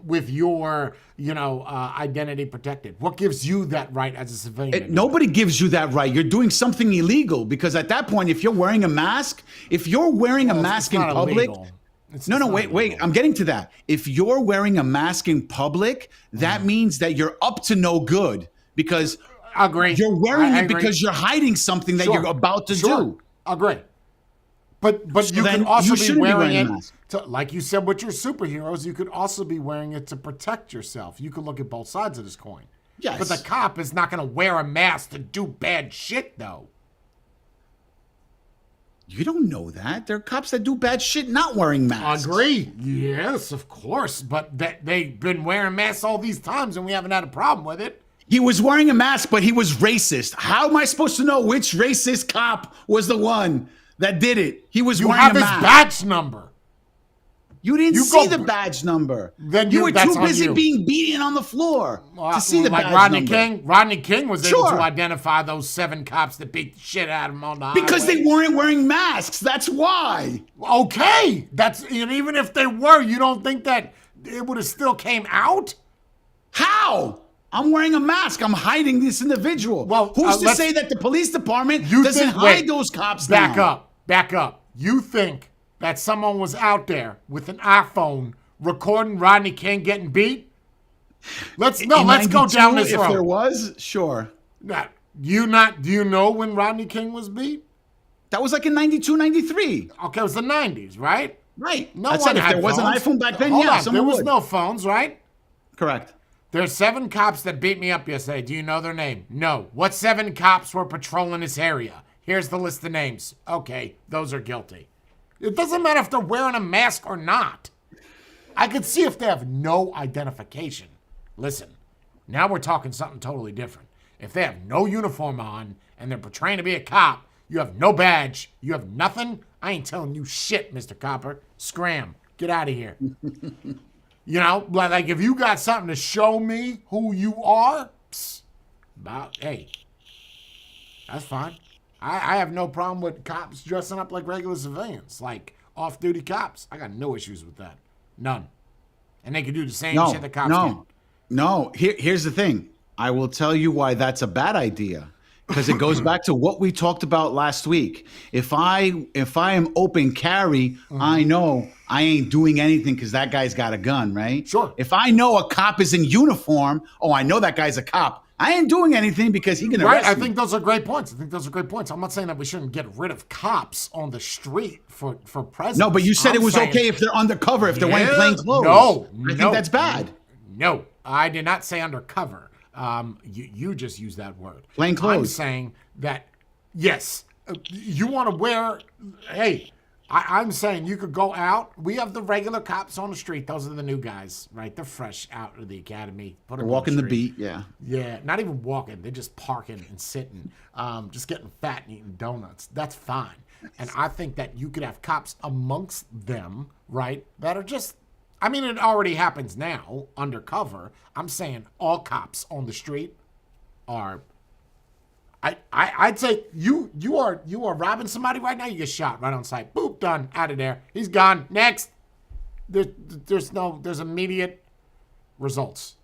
with your, identity protected. What gives you that right as a civilian? to do Nobody gives you that right. You're doing something illegal because at that point, if you're wearing a mask, if you're wearing that? a Well, mask it's in not public, illegal. It's no, not wait. illegal. I'm getting to that. If you're wearing a mask in public, that means that you're up to no good because Agree. you're wearing I it agree. because you're hiding something that Sure. you're about to Sure. do. Agree. But you then could also you be shouldn't be wearing wearing a it mask. to, like you said with your superheroes, you could also be wearing it to protect yourself. You could look at both sides of this coin. Yes. But the cop is not going to wear a mask to do bad shit, though. You don't know that. There are cops that do bad shit not wearing masks. Agree. Yes, of course. But they've been wearing masks all these times and we haven't had a problem with it. He was wearing a mask, but he was racist. How am I supposed to know which racist cop was the one that did it? He was You wearing have a his mask. badge number. You didn't You see go- the badge number. Then you were that's too on busy you. being beaten on the floor to see the like badge Rodney number. King. Rodney King was able Sure. to identify those 7 cops that beat the shit out of him on the Because highway. they weren't wearing masks. That's why. Okay, and even if they were, you don't think that it would have still came out? How? I'm wearing a mask. I'm hiding this individual. Well, who's to let's- say that the police department You doesn't think- hide wait, those cops Back down? up. You think that someone was out there with an iPhone recording Rodney King getting beat? Let's In go 92, down this if road. there was, sure. Now, do you know when Rodney King was beat? That was like in 92, 93. Okay, it was the 90s, right? Right. No That's one it. If had there was an phones. iPhone back then, Hold yeah, on, there someone was would. no phones, right? Correct. There's 7 cops that beat me up yesterday. Do you know their name? No. What 7 cops were patrolling this area? Here's the list of names. Okay, those are guilty. It doesn't matter if they're wearing a mask or not. I could see if they have no identification. Listen, now we're talking something totally different. If they have no uniform on and they're portraying to be a cop, you have no badge, you have nothing, I ain't telling you shit, Mr. Copper. Scram. Get out of here. Like if you got something to show me who you are, hey, that's fine. I have no problem with cops dressing up like regular civilians, like off-duty cops. I got no issues with that. None. And they can do the same shit that cops can. No. Here's the thing. I will tell you why that's a bad idea. Because it goes back to what we talked about last week. If I am open carry, I know I ain't doing anything because that guy's got a gun, right? Sure. If I know a cop is in uniform, I know that guy's a cop. I ain't doing anything because he can arrest Right, I me. think those are great points. I'm not saying that we shouldn't get rid of cops on the street for presence. No, but you said I'm it was saying- okay if they're undercover, if they're wearing Yeah, plain clothes. No, I think that's bad. No, I did not say undercover. You just used that word. Plain I'm clothes. saying that, yes, you want to wear, hey, I'm saying you could go out. We have the regular cops on the street. Those are the new guys, right? They're fresh out of the academy. Put them on Walking the street. beat, yeah. Yeah, not even walking. They're just parking and sitting, just getting fat and eating donuts. That's fine. And I think that you could have cops amongst them, right, that are just, it already happens now, undercover. I'm saying all cops on the street are, I'd say you are robbing somebody right now, you get shot right on sight. Boop, done, out of there. He's gone. Next. There's immediate results.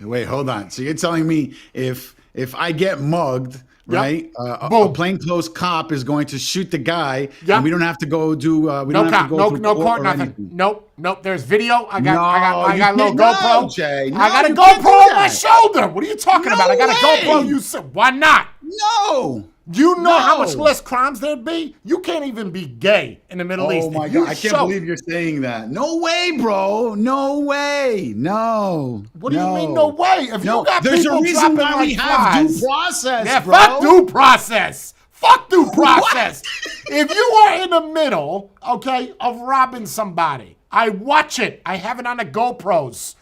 Wait, hold on. So you're telling me if I get mugged, right? A Boom. plainclothes cop is going to shoot the guy, Yep. and we don't have to go do. We No don't have cop, to go no through court, or nothing. anything. Nope. There's video. I got No, a little you can't- GoPro. no, Jay. No, I got a you can't GoPro do on my that. shoulder. What are you talking No about? I got a way. GoPro. You said, why not? No. You know how No. much less crimes there'd be? You can't even be gay in the Middle East. Oh my If you god! I can't show- believe you're saying that. No way, bro. No way. No. What do you mean, no way? If No. you got There's people a reason dropping why like we have flies, due process, yeah, bro. fuck due process. Fuck due process. If you are in the middle, okay, of robbing somebody, I watch it. I have it on the GoPros.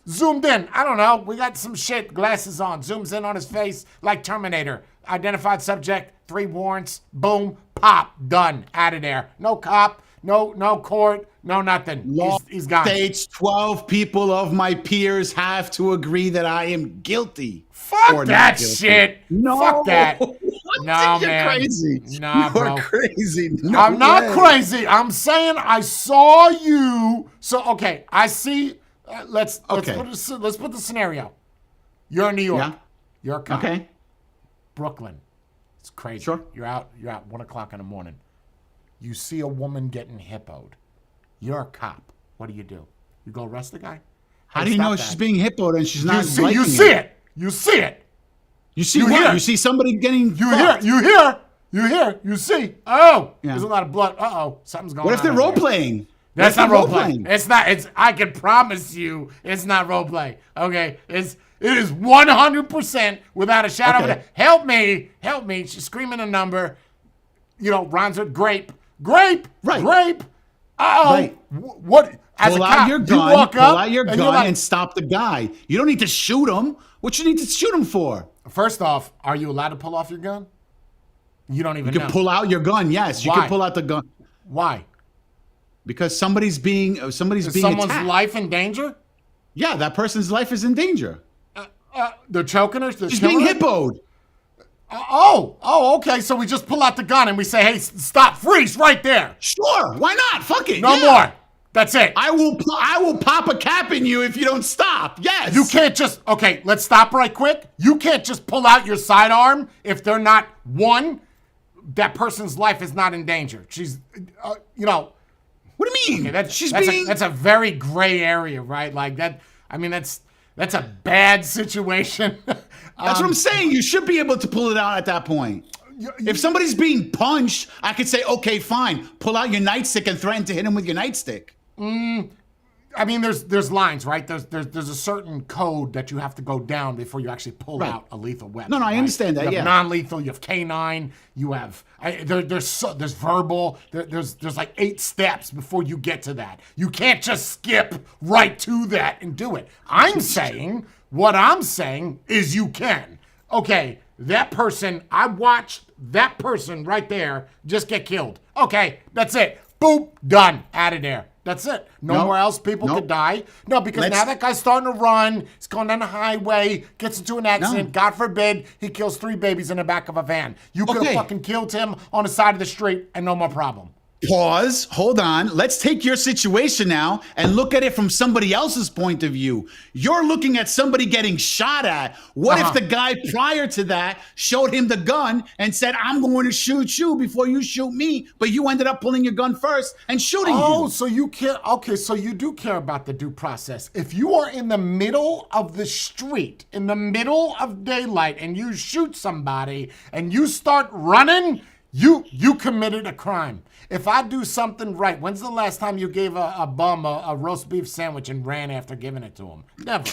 zoomed in. I don't know. We got some shit, glasses on. Zooms in on his face like Terminator. Identified subject, 3 warrants. Boom, pop, done. Out of there. No cop, no court, no nothing. He's gone. States 12 people of my peers have to agree that I am guilty. Fuck or that not guilty. shit. No. Fuck that. What? No, You're man. crazy. Nah, bro. You're crazy. No I'm not way. crazy. I'm saying I saw you. So, okay, I see. Let's put the scenario. You're in New York. Yeah. You're a cop. Okay. Brooklyn. It's crazy. Sure. You're out 1 o'clock in the morning. You see a woman getting hippoed. You're a cop. What do? You go arrest the guy? How do you know she's being hippoed and she's not liking You see it. You see it. You see You what? hear. You see somebody getting You fucked. hear. You see. Oh, Yeah. there's a lot of blood. Uh-oh, something's going on. What if they're over role there. playing? That's What not if role they're play. It's not. I can promise you, it's not role play. Okay, it is 100% without a shadow of a Okay. doubt. Help me. She's screaming a number. Rhymes with grape. Grape. Right. Grape. Uh-oh. Right. What? As Pull a out cop, your you gun. walk Pull up out your and gun you're like, and stop the guy. You don't need to shoot him. What you need to shoot him for? First off, are you allowed to pull off your gun? You don't even You know. can pull out your gun. Yes, you Why? can pull out the gun Why? because somebody's being Is someone's attacked. life in danger? Yeah, that person's life is in danger. They're choking her? They're She's killing being her? hippoed. Okay. So we just pull out the gun and we say, hey, stop, freeze right there. Sure, why not? Fuck it. No yeah. more. That's it. I will pop a cap in you if you don't stop. Yes. You can't just, okay, let's stop right quick. You can't just pull out your sidearm if they're not, one, that person's life is not in danger. She's, What do you mean? That's a very gray area, right? Like that, I mean, that's a bad situation. That's what I'm saying. You should be able to pull it out at that point. If somebody's being punched, I could say, okay, fine. Pull out your nightstick and threaten to hit him with your nightstick. I mean, there's lines, right? There's a certain code that you have to go down before you actually pull Right. out a lethal weapon. No, I right? understand that, You have yeah. non-lethal. You have canine. You have there's verbal. There's like 8 steps before you get to that. You can't just skip right to that and do it. What I'm saying is you can. Okay, that person. I watched that person right there just get killed. Okay, that's it. Boop, done. Out of there. That's it. Nowhere else people could die. No, because now that guy's starting to run. He's going down the highway, gets into an accident. God forbid, he kills 3 babies in the back of a van. You could have fucking killed him on the side of the street and no more problem. Pause. Hold on. Let's take your situation now and look at it from somebody else's point of view. You're looking at somebody getting shot at. What if the guy prior to that showed him the gun and said, I'm going to shoot you before you shoot me, but you ended up pulling your gun first and shooting you? So you care. Okay, so you do care about the due process. If you are in the middle of the street, in the middle of daylight, and you shoot somebody and you start running, you committed a crime. If I do something right, when's the last time you gave a bum a roast beef sandwich and ran after giving it to him? Never.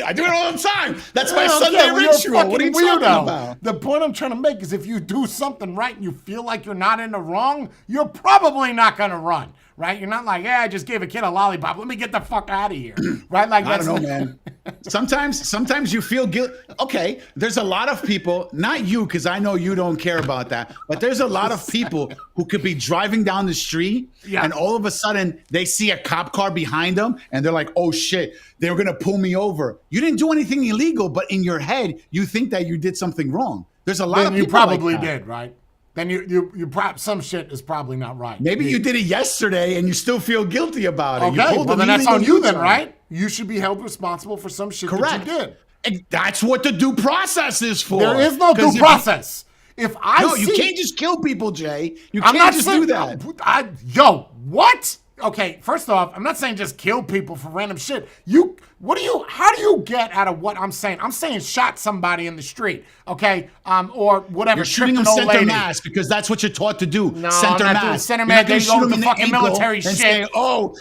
I do it all the time. That's my Okay, Sunday well, you're a ritual. What are you fucking talking weirdo. about? The point I'm trying to make is if you do something right and you feel like you're not in the wrong, you're probably not going to run, right? You're not like, I just gave a kid a lollipop. Let me get the fuck out of here, right? Like I don't know, man. Sometimes you feel guilt. Okay, there's a lot of people, not you, because I know you don't care about that, but there's a lot of people who could be driving down the street and all of a sudden they see a cop car behind them and they're like, oh shit, they're gonna pull me over. You didn't do anything illegal, but in your head, you think that you did something wrong. There's a lot of people you probably like that. did, right? Then some shit is probably not right. Maybe you did it yesterday and you still feel guilty about it. You Okay, pulled well an then that's illegal on you then, U-turn. right? You should be held responsible for some shit Correct. that you did. And that's what the due process is for. There is no 'Cause due if- process. If I No, see, you can't just kill people, Jay. You I'm can't not just saying, do that. What? Okay, first off, I'm not saying just kill people for random shit. How do you get out of what I'm saying? I'm saying shot somebody in the street, okay? Or whatever. You're shooting them tripped an old center lady. mass because that's what you're taught to do. No, center I'm not mass. doing center You're mass. not There gonna you go shoot with them the in fucking ankle military and shit. say, oh,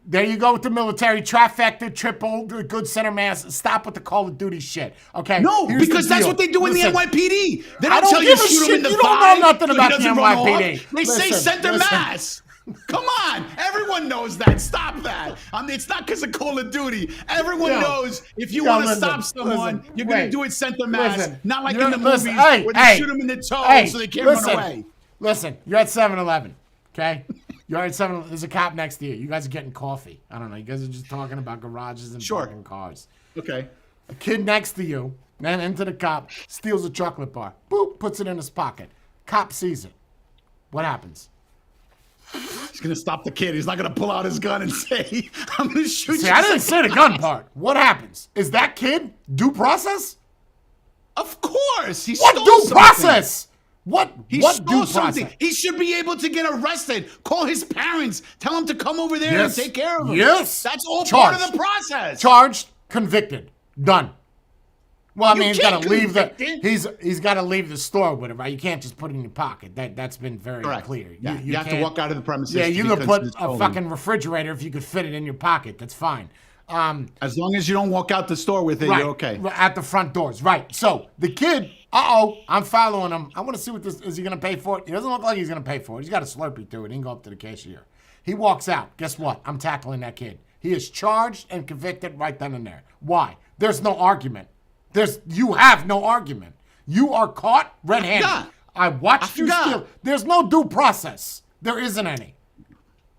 There you go with the military trifecta, triple, good center mass. Stop with the Call of Duty shit, okay? no, Here's the because that's deal. what they do in the Listen, NYPD. They I don't don't tell you give to a shoot him shit. in the You don't thigh know nothing so he about the doesn't run NYPD. off. They say center mass. Come on, everyone knows that. Stop that. It's not because of Call of Duty. Everyone knows if you want to stop someone, you're going to do it center mass, not like in the movies where they shoot them in the toe so they can't run away. Listen, you're at 7-Eleven, okay? You're at 7-Eleven. There's a cop next to you. You guys are getting coffee. I don't know. You guys are just talking about garages and fucking cars. Okay. A kid next to you, then into the cop, steals a chocolate bar. Boop, puts it in his pocket. Cop sees it. What happens? He's going to stop the kid. He's not going to pull out his gun and say, I'm going to shoot you. See, I didn't say the gun part. What happens? Is that kid due process? Of course. He What stole due something. process? What Stole due something. process? He should be able to get arrested. Call his parents. Tell him to come over there and take care of him. Yes. That's all Charged. part of the process. Charged, convicted, done. Well, I mean, he's got can't to leave convict he's got to leave the store with it, right? You can't just put it in your pocket. That's been very Correct. clear. Yeah, you have to can't- walk out of the premises. Yeah, you could because put it's a stolen. fucking refrigerator if you could fit it in your pocket. That's fine. As long as you don't walk out the store with it, Right, you're okay. at the front doors, right? So the kid, I'm following him. I want to see what this is. He gonna pay for it? He doesn't look like he's gonna pay for it. He's got a Slurpee through it. He can go up to the cashier. He walks out. Guess what? I'm tackling that kid. He is charged and convicted right then and there. Why? There's no argument. You have no argument. You are caught red-handed. I watched you steal. There's no due process. There isn't any.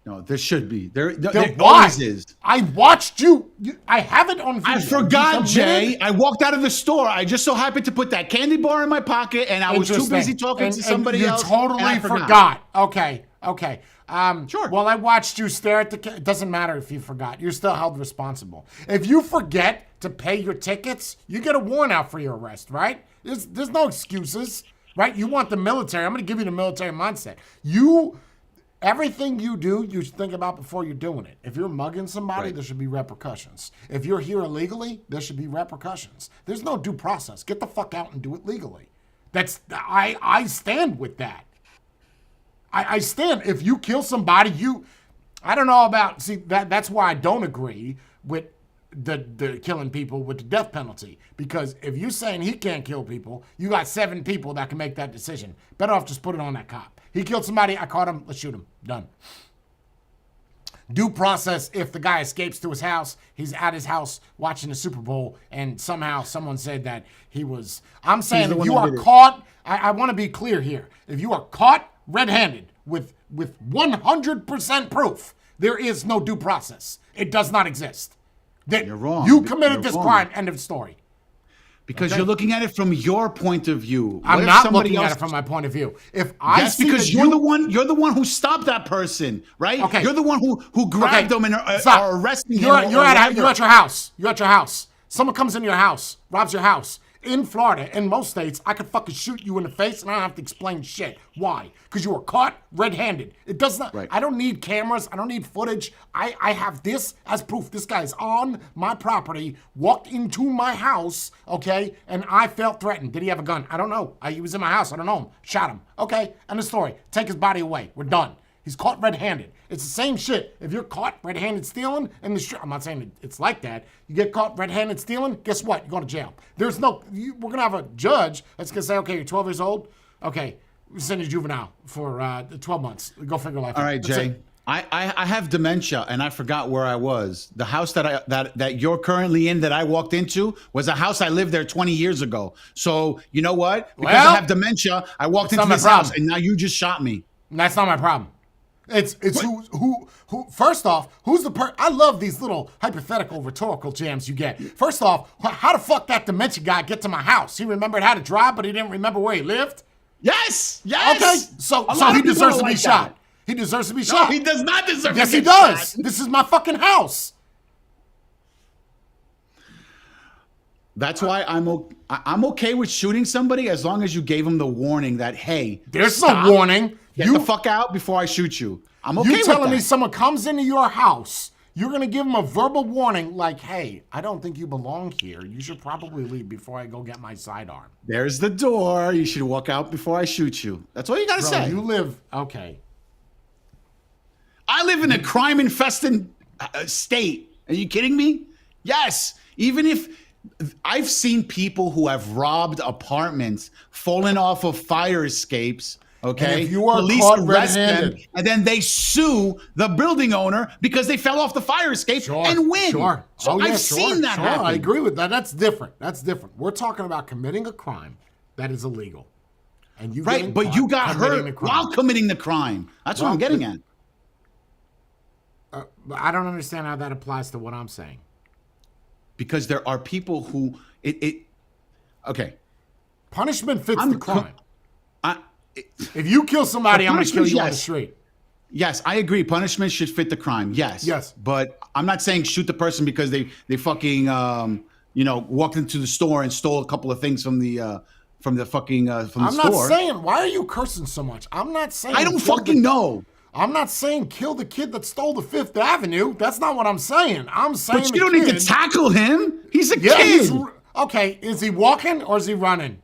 No, there should be. There Why? always is. I watched you. I have it on video. I forgot, You Jay. committed- I walked out of the store. I just so happened to put that candy bar in my pocket, and I was too busy talking to somebody else. You totally and I forgot. Okay. Sure. Well, I watched you stare at the. It doesn't matter if you forgot. You're still held responsible. If you forget to pay your tickets, you get a warrant out for your arrest, right? There's no excuses, right? You want the military. I'm going to give you the military mindset. Everything you do, you should think about before you're doing it. If you're mugging somebody, there should be repercussions. If you're here illegally, there should be repercussions. There's no due process. Get the fuck out and do it legally. I stand with that. I stand. If you kill somebody, I don't know about, see, that's why I don't agree with the killing people with the death penalty. Because if you're saying he can't kill people, you got 7 people that can make that decision. Better off just put it on that cop. He killed somebody, I caught him, let's shoot him. Done. Due process if the guy escapes to his house, he's at his house watching the Super Bowl, and somehow someone said that he was. I'm saying if you are caught, I want to be clear here. If you are caught red-handed with 100% proof, there is no due process. It does not exist. You're wrong. You committed You're this wrong. crime, end of story. Because you're looking at it from your point of view. I'm not looking at it from my point of view. If I Yes, see because that you're the one who stopped that person, right? Okay. You're the one who grabbed them and Stop. are arresting him. You're or at whatever. your house. You're at your house. Someone comes in your house, robs your house. In Florida, in most states, I could fucking shoot you in the face and I don't have to explain shit. Why? Because you were caught red-handed. It does not. Right. I don't need cameras. I don't need footage. I have this as proof. This guy's on my property, walked into my house, okay, and I felt threatened. Did he have a gun? I don't know. He was in my house. I don't know him. Shot him. Okay, end of story. Take his body away. We're done. He's caught red-handed. It's the same shit. If you're caught red-handed stealing in the street, I'm not saying it's like that. You get caught red-handed stealing, guess what? You're going to jail. We're going to have a judge that's going to say, okay, you're 12 years old. Okay, we send you juvenile for 12 months. Go figure life out. All right, That's Jay. it. I have dementia and I forgot where I was. The house that you're currently in that I walked into was a house I lived there 20 years ago. So you know what? Because Well, I have dementia, I walked into not my this house problem. and now you just shot me. That's not my problem. It's who first off, who's the I love these little hypothetical rhetorical jams you get. First off, how the fuck that dementia guy get to my house? He remembered how to drive, but he didn't remember where he lived? Yes. Okay, so he deserves to be shot. He deserves to be shot. No, he does not deserve Yes, to he get does. shot. This is my fucking house. That's why I'm okay with shooting somebody as long as you gave him the warning that, hey, There's stop, no warning. Get the fuck out before I shoot you. I'm okay You with telling that. me someone comes into your house, you're going to give them a verbal warning like, hey, I don't think you belong here. You should probably leave before I go get my sidearm. There's the door. You should walk out before I shoot you. That's all you got to Bro, say. you live, okay. I live in a crime-infested state. Are you kidding me? Yes. Even if I've seen people who have robbed apartments, fallen off of fire escapes, Okay, And if you are police caught arrest them, red-handed. and then they sue the building owner because they fell off the fire escape and win. Sure. So I've seen that happen. I agree with that. That's different. That's different. We're talking about committing a crime that is illegal. And you Right, but you got committing the hurt crime. while committing the crime. That's what I'm getting at. But I don't understand how that applies to what I'm saying. Because there are people who okay. Punishment fits I'm the crime. I, If you kill somebody, I'm going to kill you on the yes. street. Yes, I agree. Punishment should fit the crime. Yes. Yes. But I'm not saying shoot the person because they fucking walked into the store and stole a couple of things from the fucking from the I'm store. not saying, why are you cursing so much? I'm not saying. I don't kill fucking know. I'm not saying kill the kid that stole the Fifth Avenue. That's not what I'm saying. I'm saying But you don't need to tackle him. He's a kid. Okay, is he walking or is he running?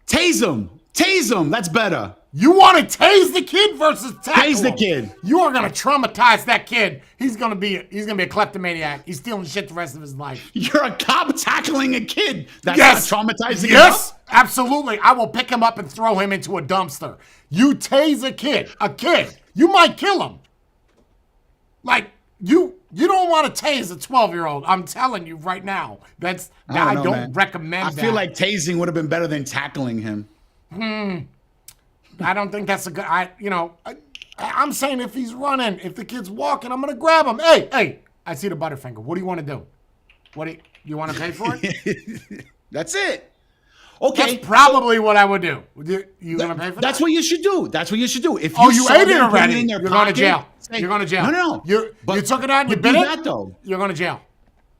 Tase him. Tase him. That's better. You want to tase the kid versus tackle Tase the him. kid. You are going to traumatize that kid. He's going to be a kleptomaniac. He's stealing shit the rest of his life. You're a cop tackling a kid. That's Yes. not traumatizing Yes, enough? absolutely. I will pick him up and throw him into a dumpster. You tase a kid. You might kill him. Like, you don't want to tase a 12-year-old. I'm telling you right now. I don't man. recommend I that. feel like tasing would have been better than tackling him. I don't think that's a good. I'm saying if he's running, if the kid's walking, I'm gonna grab him. Hey! I see the Butterfinger. What do you want to do? You want to pay for it? That's it. Okay. That's probably what I would do. You gonna pay for that? That's what you should do. That's what you should do. If You saw ate it them putting already. in their You're going to pocket, jail. say- You're going to jail. No. You took it out and you but bit do it? that though. You're going to jail.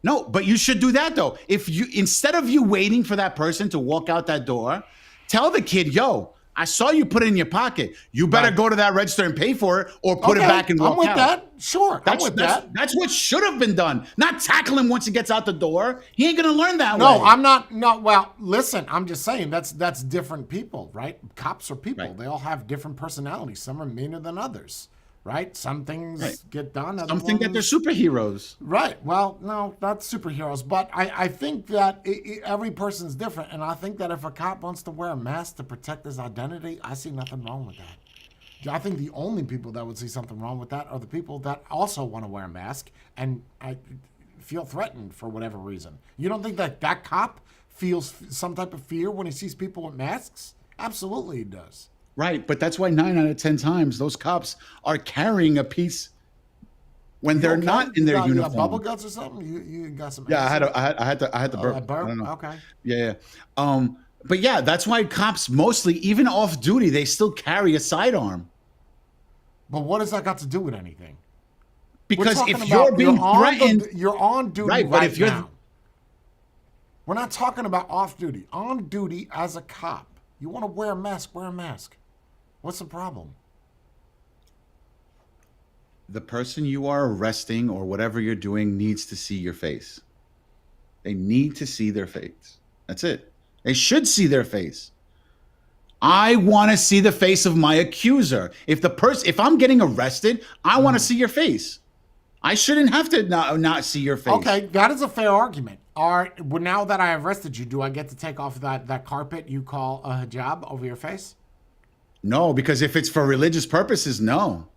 No, but you should do that though. If you instead of you waiting for that person to walk out that door, tell the kid, "Yo, I saw you put it in your pocket. You better Right. go to that register and pay for it, or put it back and walk I'm with out." that. Sure, I'm with that. That's what should have been done. Not tackle him once he gets out the door. He ain't gonna learn that way. No, I'm not. No, well, listen, I'm just saying that's different people, right? Cops are people. Right. They all have different personalities. Some are meaner than others, right? Some things get done. Some think that they're superheroes. Right. Well, no, not superheroes. But I think that every person's different. And I think that if a cop wants to wear a mask to protect his identity, I see nothing wrong with that. I think the only people that would see something wrong with that are the people that also want to wear a mask and I feel threatened for whatever reason. You don't think that cop feels some type of fear when he sees people with masks? Absolutely he does. Right, but that's why 9 out of 10 times those cops are carrying a piece when they're Okay? not in their You got uniform. bubble guts or something? You got some? Yeah, I acid? had to burp. A burp? I don't know. Okay. Yeah. But yeah, that's why cops mostly, even off duty, they still carry a sidearm. But what does that got to do with anything? Because We're if talking you're about being threatened, you're on duty Right, right, but if you're now. We're not talking about off duty. On duty as a cop. You want to wear a mask, wear a mask. What's the problem? the person you are arresting or whatever you're doing needs to see your face. They need to see their face. That's it. They should see their face. I want to see the face of my accuser. If I'm getting arrested, I want to see your face. I shouldn't have to not see your face. Okay, that is a fair argument. Now that I arrested you, do I get to take off that carpet you call a hijab over your face? No, because if it's for religious purposes, no.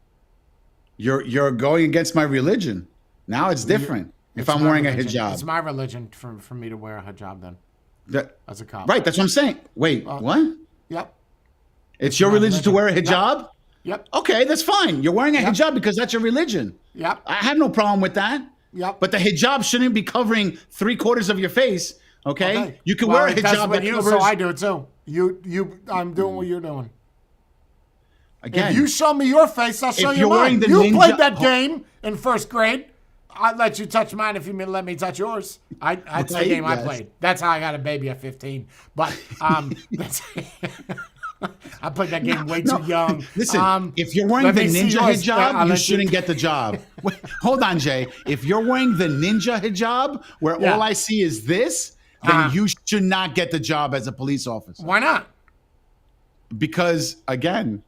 You're going against my religion. Now it's different. If I'm wearing a hijab. It's my religion for me to wear a hijab then, as a cop. Right, that's what I'm saying. Wait, what? Yep. It's your religion to wear a hijab? Yep. Okay, that's fine. You're wearing a hijab because that's your religion. Yep. I have no problem with that. Yep. But the hijab shouldn't be covering 3/4 of your face. Okay? You can wear a it does hijab with that you, covers. so I do it too. I'm doing what you're doing. Again, If you show me your face, I'll show if you you're wearing mine. the You ninja- played that game in first grade. I'd let you touch mine if you let me touch yours. That's the Right, game I yes. played. That's how I got a baby at 15. But that's, I played that game way too young. Listen, if you're wearing let the me see ninja yours. I'll hijab, you let shouldn't get the job. Wait, hold on, Jay. If you're wearing the ninja hijab, where Yeah. all I see is this, then you should not get the job as a police officer. Why not? Because, again,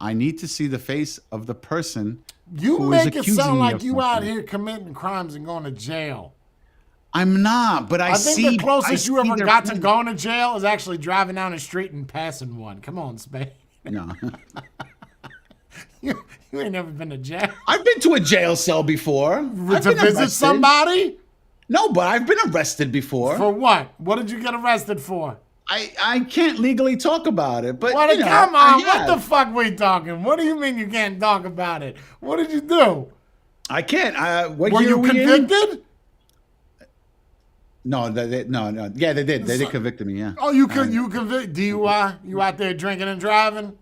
I need to see the face of the person You who is make it accusing sound me like of you out something. here committing crimes and going to jail. I'm not, but I think see. the closest I you see ever their got to point. going to jail is actually driving down the street and passing one. Come on, Spade. No. You ain't never been to jail I've been to a jail cell before. I've to been visit arrested. somebody? No, but I've been arrested before. For what? What did you get arrested for? I can't legally talk about it, but What? you know, Come I on, what have. the fuck we talking? What do you mean you can't talk about it? What did you do? I can't. What Were year you we in? convicted? No, no. Yeah, they did. They did convict me. Yeah. Oh, you convicted DUI? You out there drinking and driving?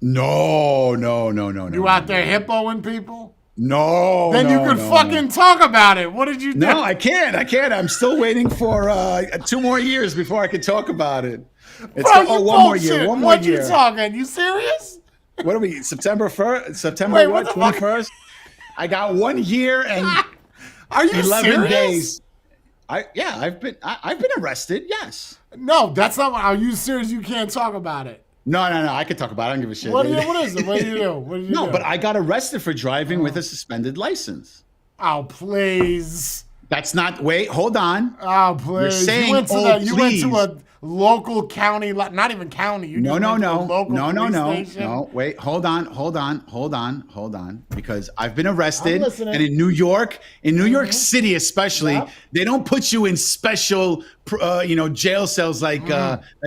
No. You out there hippoing people? No. Then you could fucking talk about it. What did you do? No, I can't. I'm still waiting for 2 more years before I can talk about it. It's Bro, you one more bullshit. year. One more What year. you talking? You serious? What are we? September 1st? September Wait, what? what the fuck? 21st? I got 1 year and Are you 11 serious? days. I've been arrested. Yes. No, that's not. Are you serious? You can't talk about it. No. I can talk about it. I don't give a shit. What is it? What do you do? What did you No, do? but I got arrested for driving with a suspended license. Oh please. That's not. Wait, hold on. Oh please. saying, you went to "Oh, you went to please." a local county, not even county. You just went to a local police station. No. Wait, hold on. Because I've been arrested, I'm listening. and in New York City especially, Yep. they don't put you in special, jail cells like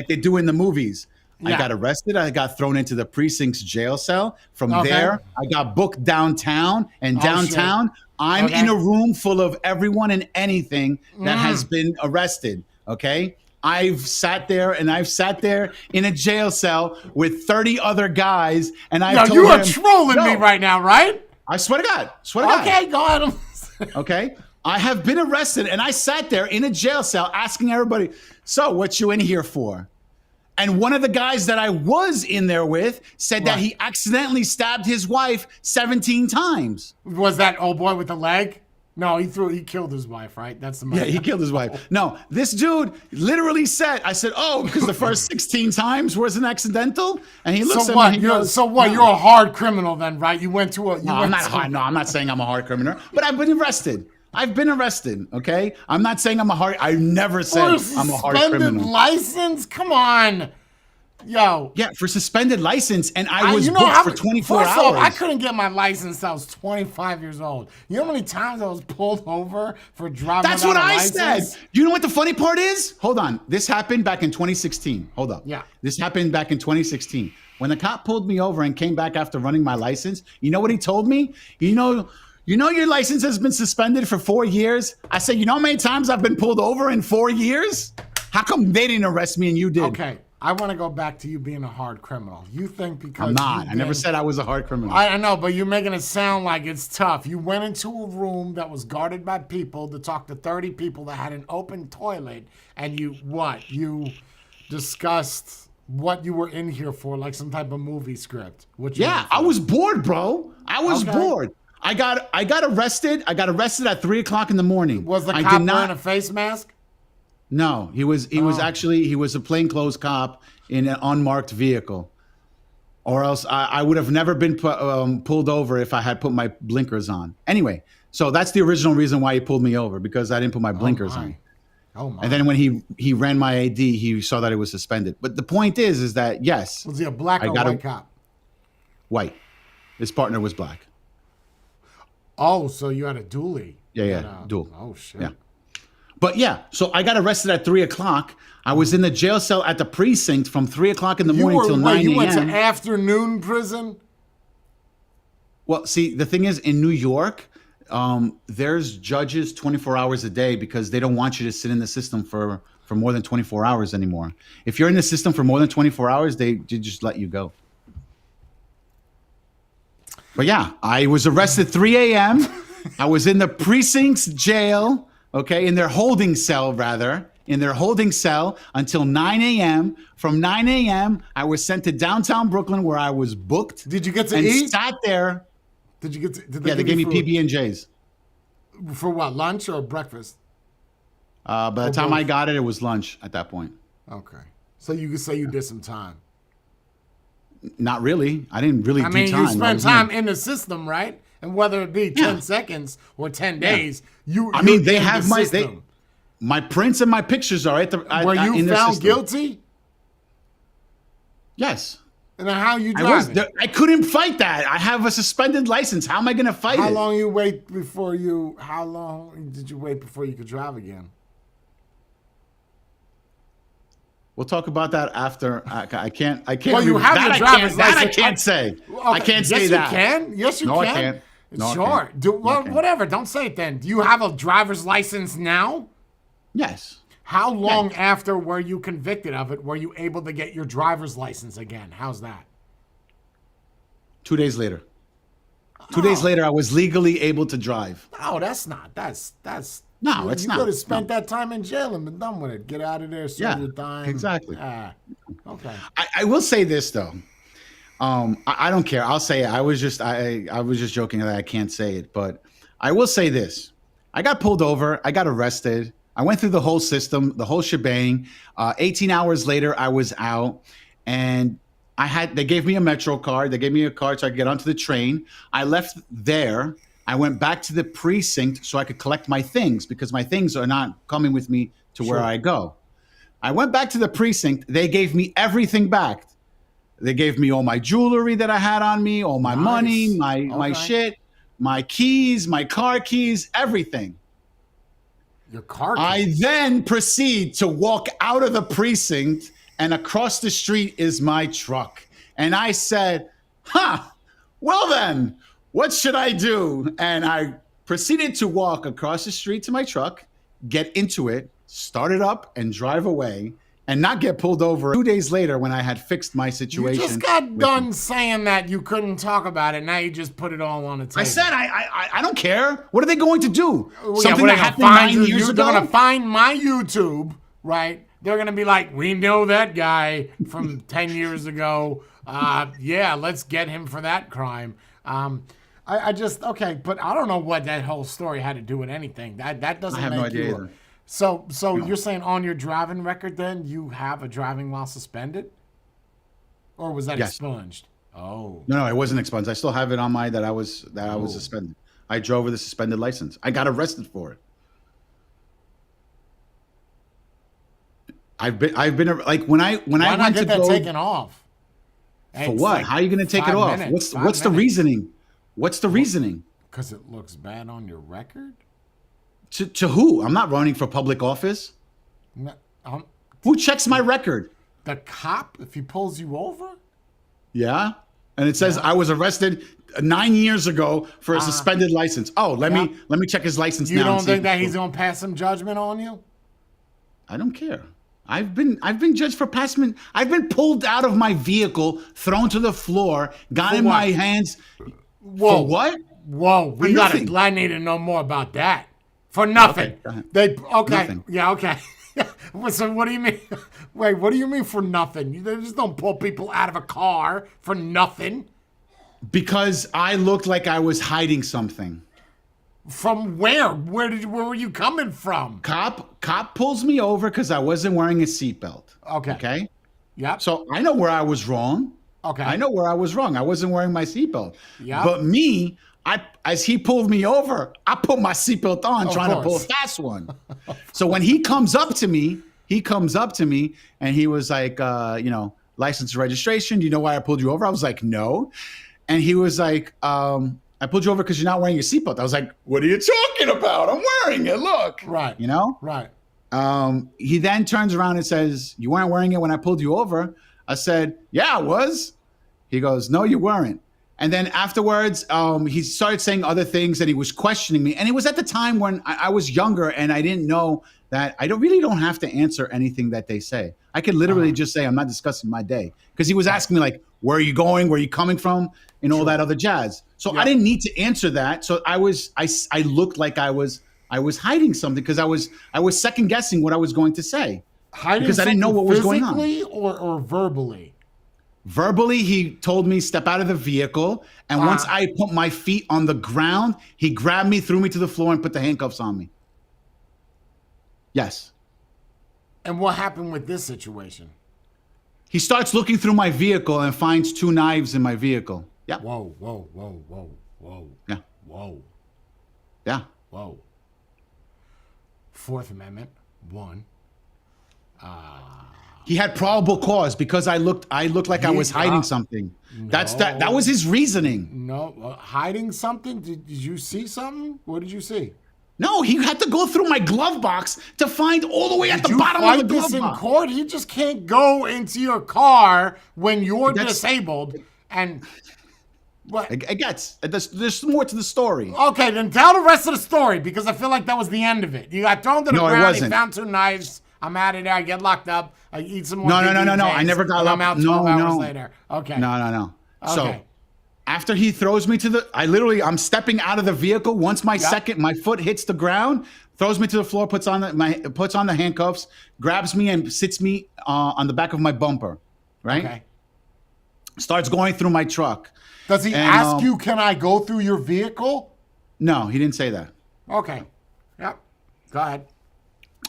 they do in the movies. I Yeah. got arrested. I got thrown into the precinct's jail cell. From Okay. there, I got booked downtown. And Oh, downtown, I'm Okay. in a room full of everyone and anything that has been arrested. Okay. I've sat there in a jail cell with 30 other guys, and I Yo, told you are him, trolling No, me right now, right? I swear to God. God. Okay, go ahead. Okay. I have been arrested, and I sat there in a jail cell asking everybody, "So, what you in here for?" And one of the guys that I was in there with said that Right. he accidentally stabbed his wife 17 times. Was that old boy with the leg? No, he killed his wife, right? That's the Yeah, he killed his wife. No, this dude literally said, I said, "Oh, because the first 16 times wasn't accidental." And he looks So at what? me and he goes, "No. You're a hard criminal then, right? You went to a. No, I'm not hard. No, I'm not saying I'm a hard criminal, but I've been arrested. Okay? I'm not saying I'm a hard. I never said I'm a hard Suspended criminal. license? Come on, yo. Yeah, for suspended license, and I was you know booked how for 24 first hours. off, I couldn't get my license till I was 25 years old. You know how many times I was pulled over for driving That's without what a I license? said. You know what the funny part is? Hold on. This happened back in 2016. Hold up. Yeah. This happened back in 2016. When the cop pulled me over and came back after running my license, you know what he told me? You know your license has been suspended for 4 years? I said, "You know how many times I've been pulled over in 4 years? How come they didn't arrest me and you did?" Okay, I want to go back to you being a hard criminal. You think because I'm not. you've I never been- said I was a hard criminal. I know, but you're making it sound like it's tough. You went into a room that was guarded by people to talk to 30 people that had an open toilet, and you discussed what you were in here for, like some type of movie script. Yeah, I was bored, bro. I was Okay. bored. I got arrested. I got arrested at 3:00 in the morning. Was the I cop did not. wearing a face mask? No, he was a plainclothes cop in an unmarked vehicle, or else I would have never been pulled over if I had put my blinkers on. Anyway, so that's the original reason why he pulled me over, because I didn't put my blinkers on. Oh my! And then when he ran my ID, he saw that it was suspended. But the point is that yes, Was he a black or got a- white cop? white. His partner was black. Oh, so you had a dually? Yeah, You had a- dual. Oh shit! Yeah. But yeah, so I got arrested at 3:00. I was in the jail cell at the precinct from 3:00 in the morning till 9 You went to a.m. afternoon prison? Well, see, the thing is, in New York, there's judges 24 hours a day because they don't want you to sit in the system for more than 24 hours anymore. If you're in the system for more than 24 hours, they just let you go. But yeah, I was arrested 3 a.m. I was in the precinct's jail, okay, in their holding cell, rather, in their holding cell until 9 a.m. From 9 a.m., I was sent to downtown Brooklyn where I was booked. Did you get to and eat? sat there. Did you get to? Did Yeah, they gave me food? PB&Js. For what? Lunch or breakfast? By the Or time I both? got it, it was lunch at that point. Okay. So you could say you did some time. Not really. I didn't really I do mean, time. you I spent was time in- in the system, right? And whether it be 10 seconds or 10 days, I mean, you're they in have the system. my prints and my pictures are at the. Were you in their found system. guilty? Yes. And then how you I was driving? I couldn't fight that. I have a suspended license. How am I going to fight How it? long you wait before you? How long did you wait before you could drive again? We'll talk about that after. I can't. Well, you have your driver's That I license. can't say. I can't say yes, that. you can. Yes, you No, can. I can't. No, I Sure. can't. Do No, I well, can't. whatever. Don't say it then. Do you have a driver's license now? Yes. How long after were you convicted of it were you able to get your driver's license again? How's that? 2 days later. 2 days later, I was legally able to drive. No, that's not. That's No, it's you not. could have spent No. that time in jail and been done with it. Get out of there, serve Yeah, your time. exactly. Okay. I will say this though. I don't care. I'll say it. I was just joking that I can't say it, but I will say this. I got pulled over. I got arrested. I went through the whole system, the whole shebang. 18 hours later, I was out, and they gave me a Metro card. They gave me a card so I could get onto the train. I left there. I went back to the precinct so I could collect my things because my things are not coming with me to where Sure. I go. I went back to the precinct. They gave me everything back. They gave me all my jewelry that I had on me, all my Nice. money, my Okay. shit, my keys, my car keys, everything. Your car I keys. then proceed to walk out of the precinct, and across the street is my truck. And I said, well then, what should I do? And I proceeded to walk across the street to my truck, get into it, start it up, and drive away, and not get pulled over 2 days later when I had fixed my You situation. just got done saying that you couldn't talk about it. Now you just put it all on the table. I said I don't care. What are they going to do? Yeah, Something well, that happened 9 years They're ago? gonna find my YouTube, right? They're gonna be like, we know that guy from 10 years ago. Yeah, let's get him for that crime. I just okay, but I don't know what that whole story had to do with anything. That doesn't I have make no idea you. either. So you're saying on your driving record, then you have a driving while suspended, or was that Yes. expunged? Oh, No, it wasn't expunged. I still have it on my that I was Oh. suspended. I drove with a suspended license. I got arrested for it. I've been like when I why not went to get that go taken off? for what? How are you going to take it 5 off? minutes, What's 5 the minutes. reasoning? What's the reasoning? Because it looks bad on your record. To who? I'm not running for public office. No, Who checks my record? the cop, if he pulls you over, Yeah. And it says I was arrested 9 years ago for a suspended license. Oh, let yeah. me check his license you now. don't and see think if that it's he's cool. gonna pass some judgment on you? I don't care. I've been judged for passment. I've been pulled out of my vehicle, thrown to the floor, got in what? my hands. Whoa, For what? Whoa, we got nothing. to. I need to know more about that. For nothing. Okay, go ahead. They okay. Nothing. Yeah, okay. So what do you mean? Wait, what do you mean for nothing? They just don't pull people out of a car for nothing. Because I looked like I was hiding something. From where? Where were you coming from? Cop pulls me over because I wasn't wearing a seatbelt. Okay. Okay. Yep. So I know where I was wrong. Okay. I know where I was wrong. I wasn't wearing my seatbelt. Yep. But me, as he pulled me over, I put my seatbelt on, Of trying to pull a course. fast one. So when he comes up to me, and he was like, license and registration. Do you know why I pulled you over? I was like, no. And he was like, I pulled you over because you're not wearing your seatbelt. I was like, what are you talking about? I'm wearing it. Look. Right. Right. He then turns around and says, you weren't wearing it when I pulled you over. I said, yeah, I was. He goes, no, you weren't. And then afterwards, he started saying other things and he was questioning me. And it was at the time when I was younger and I didn't know that I really don't have to answer anything that they say. I could literally just say, I'm not discussing my day. Because he was asking me like, where are you going? Where are you coming from? And all that other jazz. So I didn't need to answer that. So I looked like I was hiding something because I was second guessing what I was going to say. Hiding Because I didn't know what was going on. physically or verbally? Verbally, he told me step out of the vehicle. And once I put my feet on the ground, he grabbed me, threw me to the floor, and put the handcuffs on me. Yes. And what happened with this situation? He starts looking through my vehicle and finds 2 knives in my vehicle. Yeah. Whoa, whoa, whoa, whoa, whoa. Yeah. Whoa, Yeah. whoa. Fourth Amendment, 1. He had probable cause because I looked like I was hiding something. That was his reasoning. No, hiding something? Did you see something? What did you see? No, he had to go through my glove box to find all the way at the bottom of the Did you fight glove this in box. court? He just can't go into your car when you're disabled and... What? It gets. There's more to the story. Okay, then tell the rest of the story because I feel like that was the end of it. You got thrown to the ground. wasn't. He found 2 knives. I'm out of there. I get locked up. I eat some more. No. BBJs, I never got and I'm locked. out 12 No. hours later. Okay. No. Okay. So after he throws me to I'm stepping out of the vehicle. Once my foot hits the ground, throws me to the floor, puts on the handcuffs, grabs me and sits me on the back of my bumper. Right. Okay. Starts going through my truck. Does he ask you, can I go through your vehicle? No, he didn't say that. Okay. Yep. Go ahead.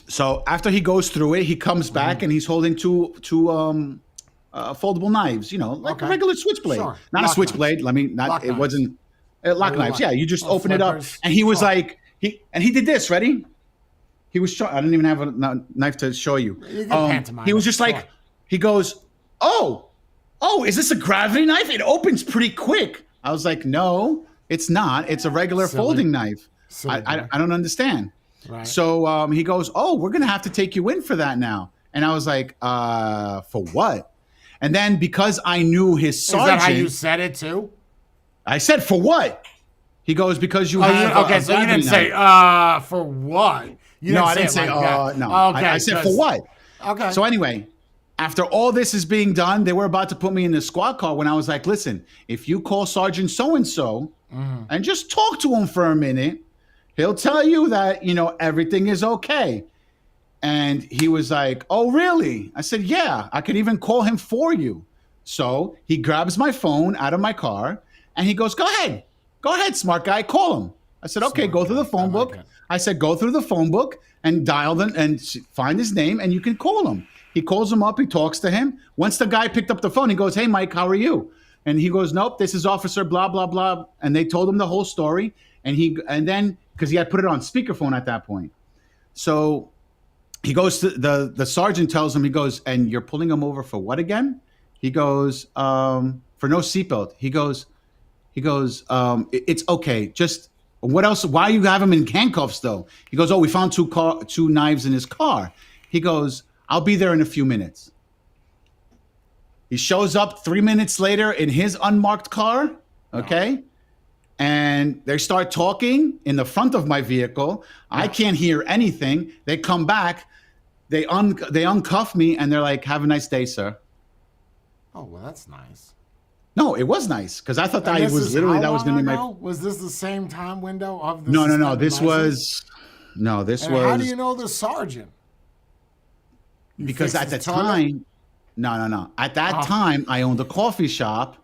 So after he goes through it, he comes back and he's holding two foldable knives, like a regular switchblade. Sure. Not Lock a switchblade. knives. Lock It knives. wasn't lock knives. Yeah, you just open it up. flippers. And he was like, he did this, ready? He was I didn't even have a knife to show you. You can pantomime He was it, just like, sure. he goes, oh, is this a gravity knife? It opens pretty quick. I was like, no, it's not. It's a regular Silly. folding knife. Silly boy. I don't understand. Right. So he goes, oh, we're going to have to take you in for that now. And I was like, for what? And then because I knew his sergeant. Is that how you said it too? I said, for what? He goes, because you have okay, a so you gravity didn't say, knife. for what? You No, I didn't it say, like that. no. Okay, I said, for what? Okay. So anyway, after all this is being done, they were about to put me in the squad car when I was like, listen, if you call Sergeant so-and-so and just talk to him for a minute, he'll tell you that, everything is okay. And he was like, oh, really? I said, yeah, I can even call him for you. So he grabs my phone out of my car and he goes, go ahead, smart guy, call him. I said, okay, Smart go through guy. the phone I like book. it. I said, go through the phone book and dial them and find his name and you can call him. He calls him up. He talks to him. Once the guy picked up the phone, he goes, hey, Mike, how are you? And he goes, nope, this is Officer blah, blah, blah. And they told him the whole story. And then, because he had put it on speakerphone at that point. So he goes to the sergeant tells him, he goes, and you're pulling him over for what again? He goes, for no seatbelt. He goes, it's okay. Just what else? Why you have him in handcuffs though? He goes, oh, we found two knives in his car. He goes, I'll be there in a few minutes. He shows up 3 minutes later in his unmarked car. Okay. And they start talking in the front of my vehicle. I can't hear anything. They come back. They uncuff me and they're like, have a nice day, sir. Oh, well, that's nice. No, it was nice because I thought that And it this was is literally how that was long going to be ago? my. Was this the same time window of the No. suspended This license? this And was. how do you know the sergeant? You Because fixed at the his toilet? time, no. At that time, I owned a coffee shop,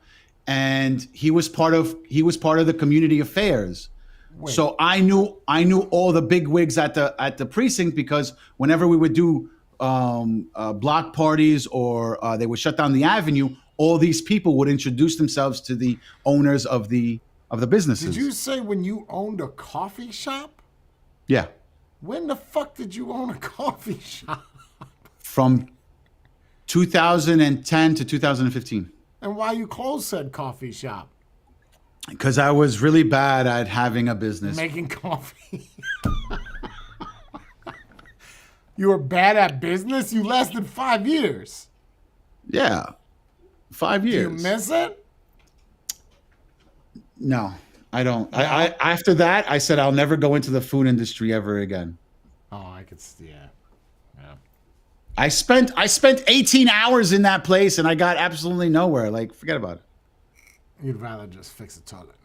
and he was part of the community affairs. Wait. So I knew all the big wigs at the precinct because whenever we would do block parties or they would shut down the avenue, all these people would introduce themselves to the owners of the businesses. Did you say when you owned a coffee shop? Yeah, When the fuck did you own a coffee shop? from 2010 to 2015. And why you closed said coffee shop? Because I was really bad at having a business. Making coffee. You were bad at business? You lasted 5 years. Yeah, 5 Do years. you miss it? No, I don't. I after that, I said I'll never go into the food industry ever again. Oh, I could see. Yeah. I spent 18 hours in that place and I got absolutely nowhere. Like, forget about it. You'd rather just fix a toilet.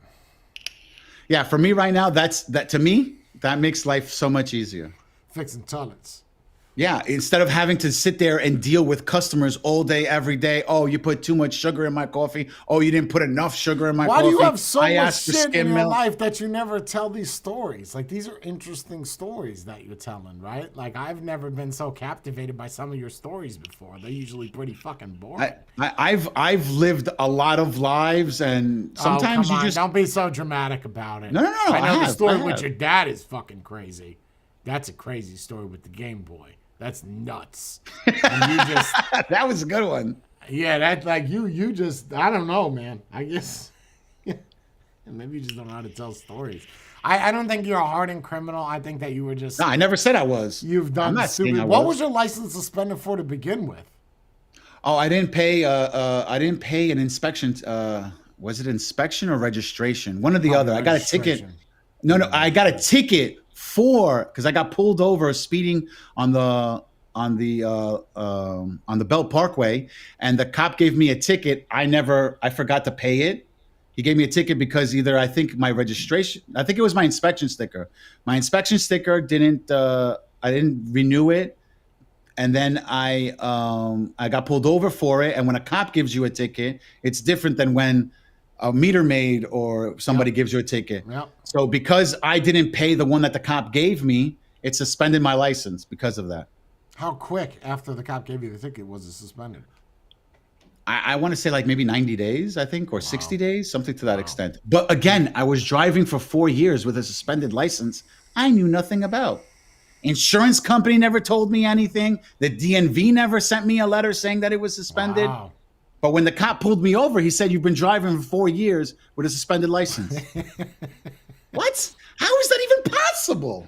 Yeah, for me right now, that makes life so much easier. Fixing toilets. Yeah, instead of having to sit there and deal with customers all day, every day. Oh, you put too much sugar in my coffee. Oh, you didn't put enough sugar in my Why coffee. do you have so I much asked for shit in skim your milk. life that you never tell these stories? Like, these are interesting stories that you're telling, right? Like, I've never been so captivated by some of your stories before. They're usually pretty fucking boring. I've lived a lot of lives, and sometimes come you on, just don't be so dramatic about it. No, I know the story I with have. your dad is fucking crazy. That's a crazy story with the Game Boy. That's nuts. And you just, That was a good one. yeah, that's like you just, I don't know, man. I guess, maybe you just don't know how to tell stories. I don't think you're a hardened criminal. I think that you were just, No, I never said I was. you've done I'm not saying stupid. I What was. was your license suspended for to begin with? Oh, I didn't pay. I didn't pay an inspection. Was it inspection or registration? One or the other. I got a ticket. Registration. No, I got a ticket because I got pulled over speeding on the Belt Parkway, and the cop gave me a ticket. I forgot to pay it. He gave me a ticket because either I think it was my inspection sticker. My inspection sticker didn't. I didn't renew it, and then I got pulled over for it. And when a cop gives you a ticket, it's different than when a meter maid or somebody gives you a ticket. Yep. So because I didn't pay the one that the cop gave me, it suspended my license because of that. How quick after the cop gave you the ticket was it suspended? I want to say like maybe 90 days, I think, or 60 days, something to that extent. But again, I was driving for 4 years with a suspended license I knew nothing about. Insurance company never told me anything. The DNV never sent me a letter saying that it was suspended. Wow. But when the cop pulled me over, he said, "You've been driving for 4 years with a suspended license." What? How is that even possible?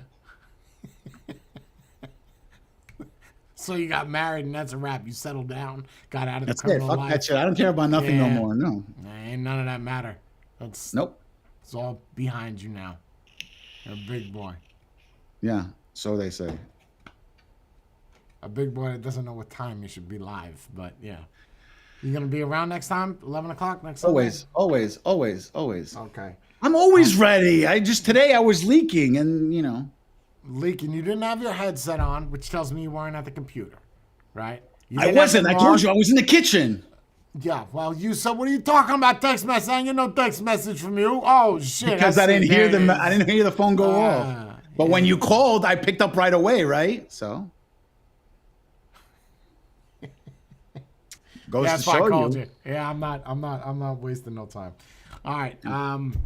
So you got married and that's a wrap. You settled down, got out of That's the it. criminal Fuck life. that shit. I don't care about nothing no Yeah. more. No. Ain't none of that matter. That's Nope. It's all behind you now. You're a big boy. Yeah. So they say. A big boy that doesn't know what time you should be live. But yeah. You gonna be around next time? 11 o'clock next Sunday? Always. Okay. I'm always ready. Today I was leaking and, Leaking. You didn't have your headset on, which tells me you weren't at the computer, right? You I didn't have wasn't. it I told logged. you I was in the kitchen. Yeah, well, so what are you talking about text message? I ain't get no text message from you. Oh, shit. Because I didn't hear the I didn't hear the phone go off. But when you called, I picked up right away, right? So goes That's to why I show called you. you. Yeah, I'm not wasting no time. All right,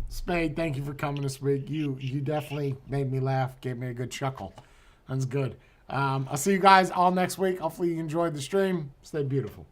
Spade, thank you for coming this week. You definitely made me laugh, gave me a good chuckle. That's good. I'll see you guys all next week. Hopefully you enjoyed the stream. Stay beautiful.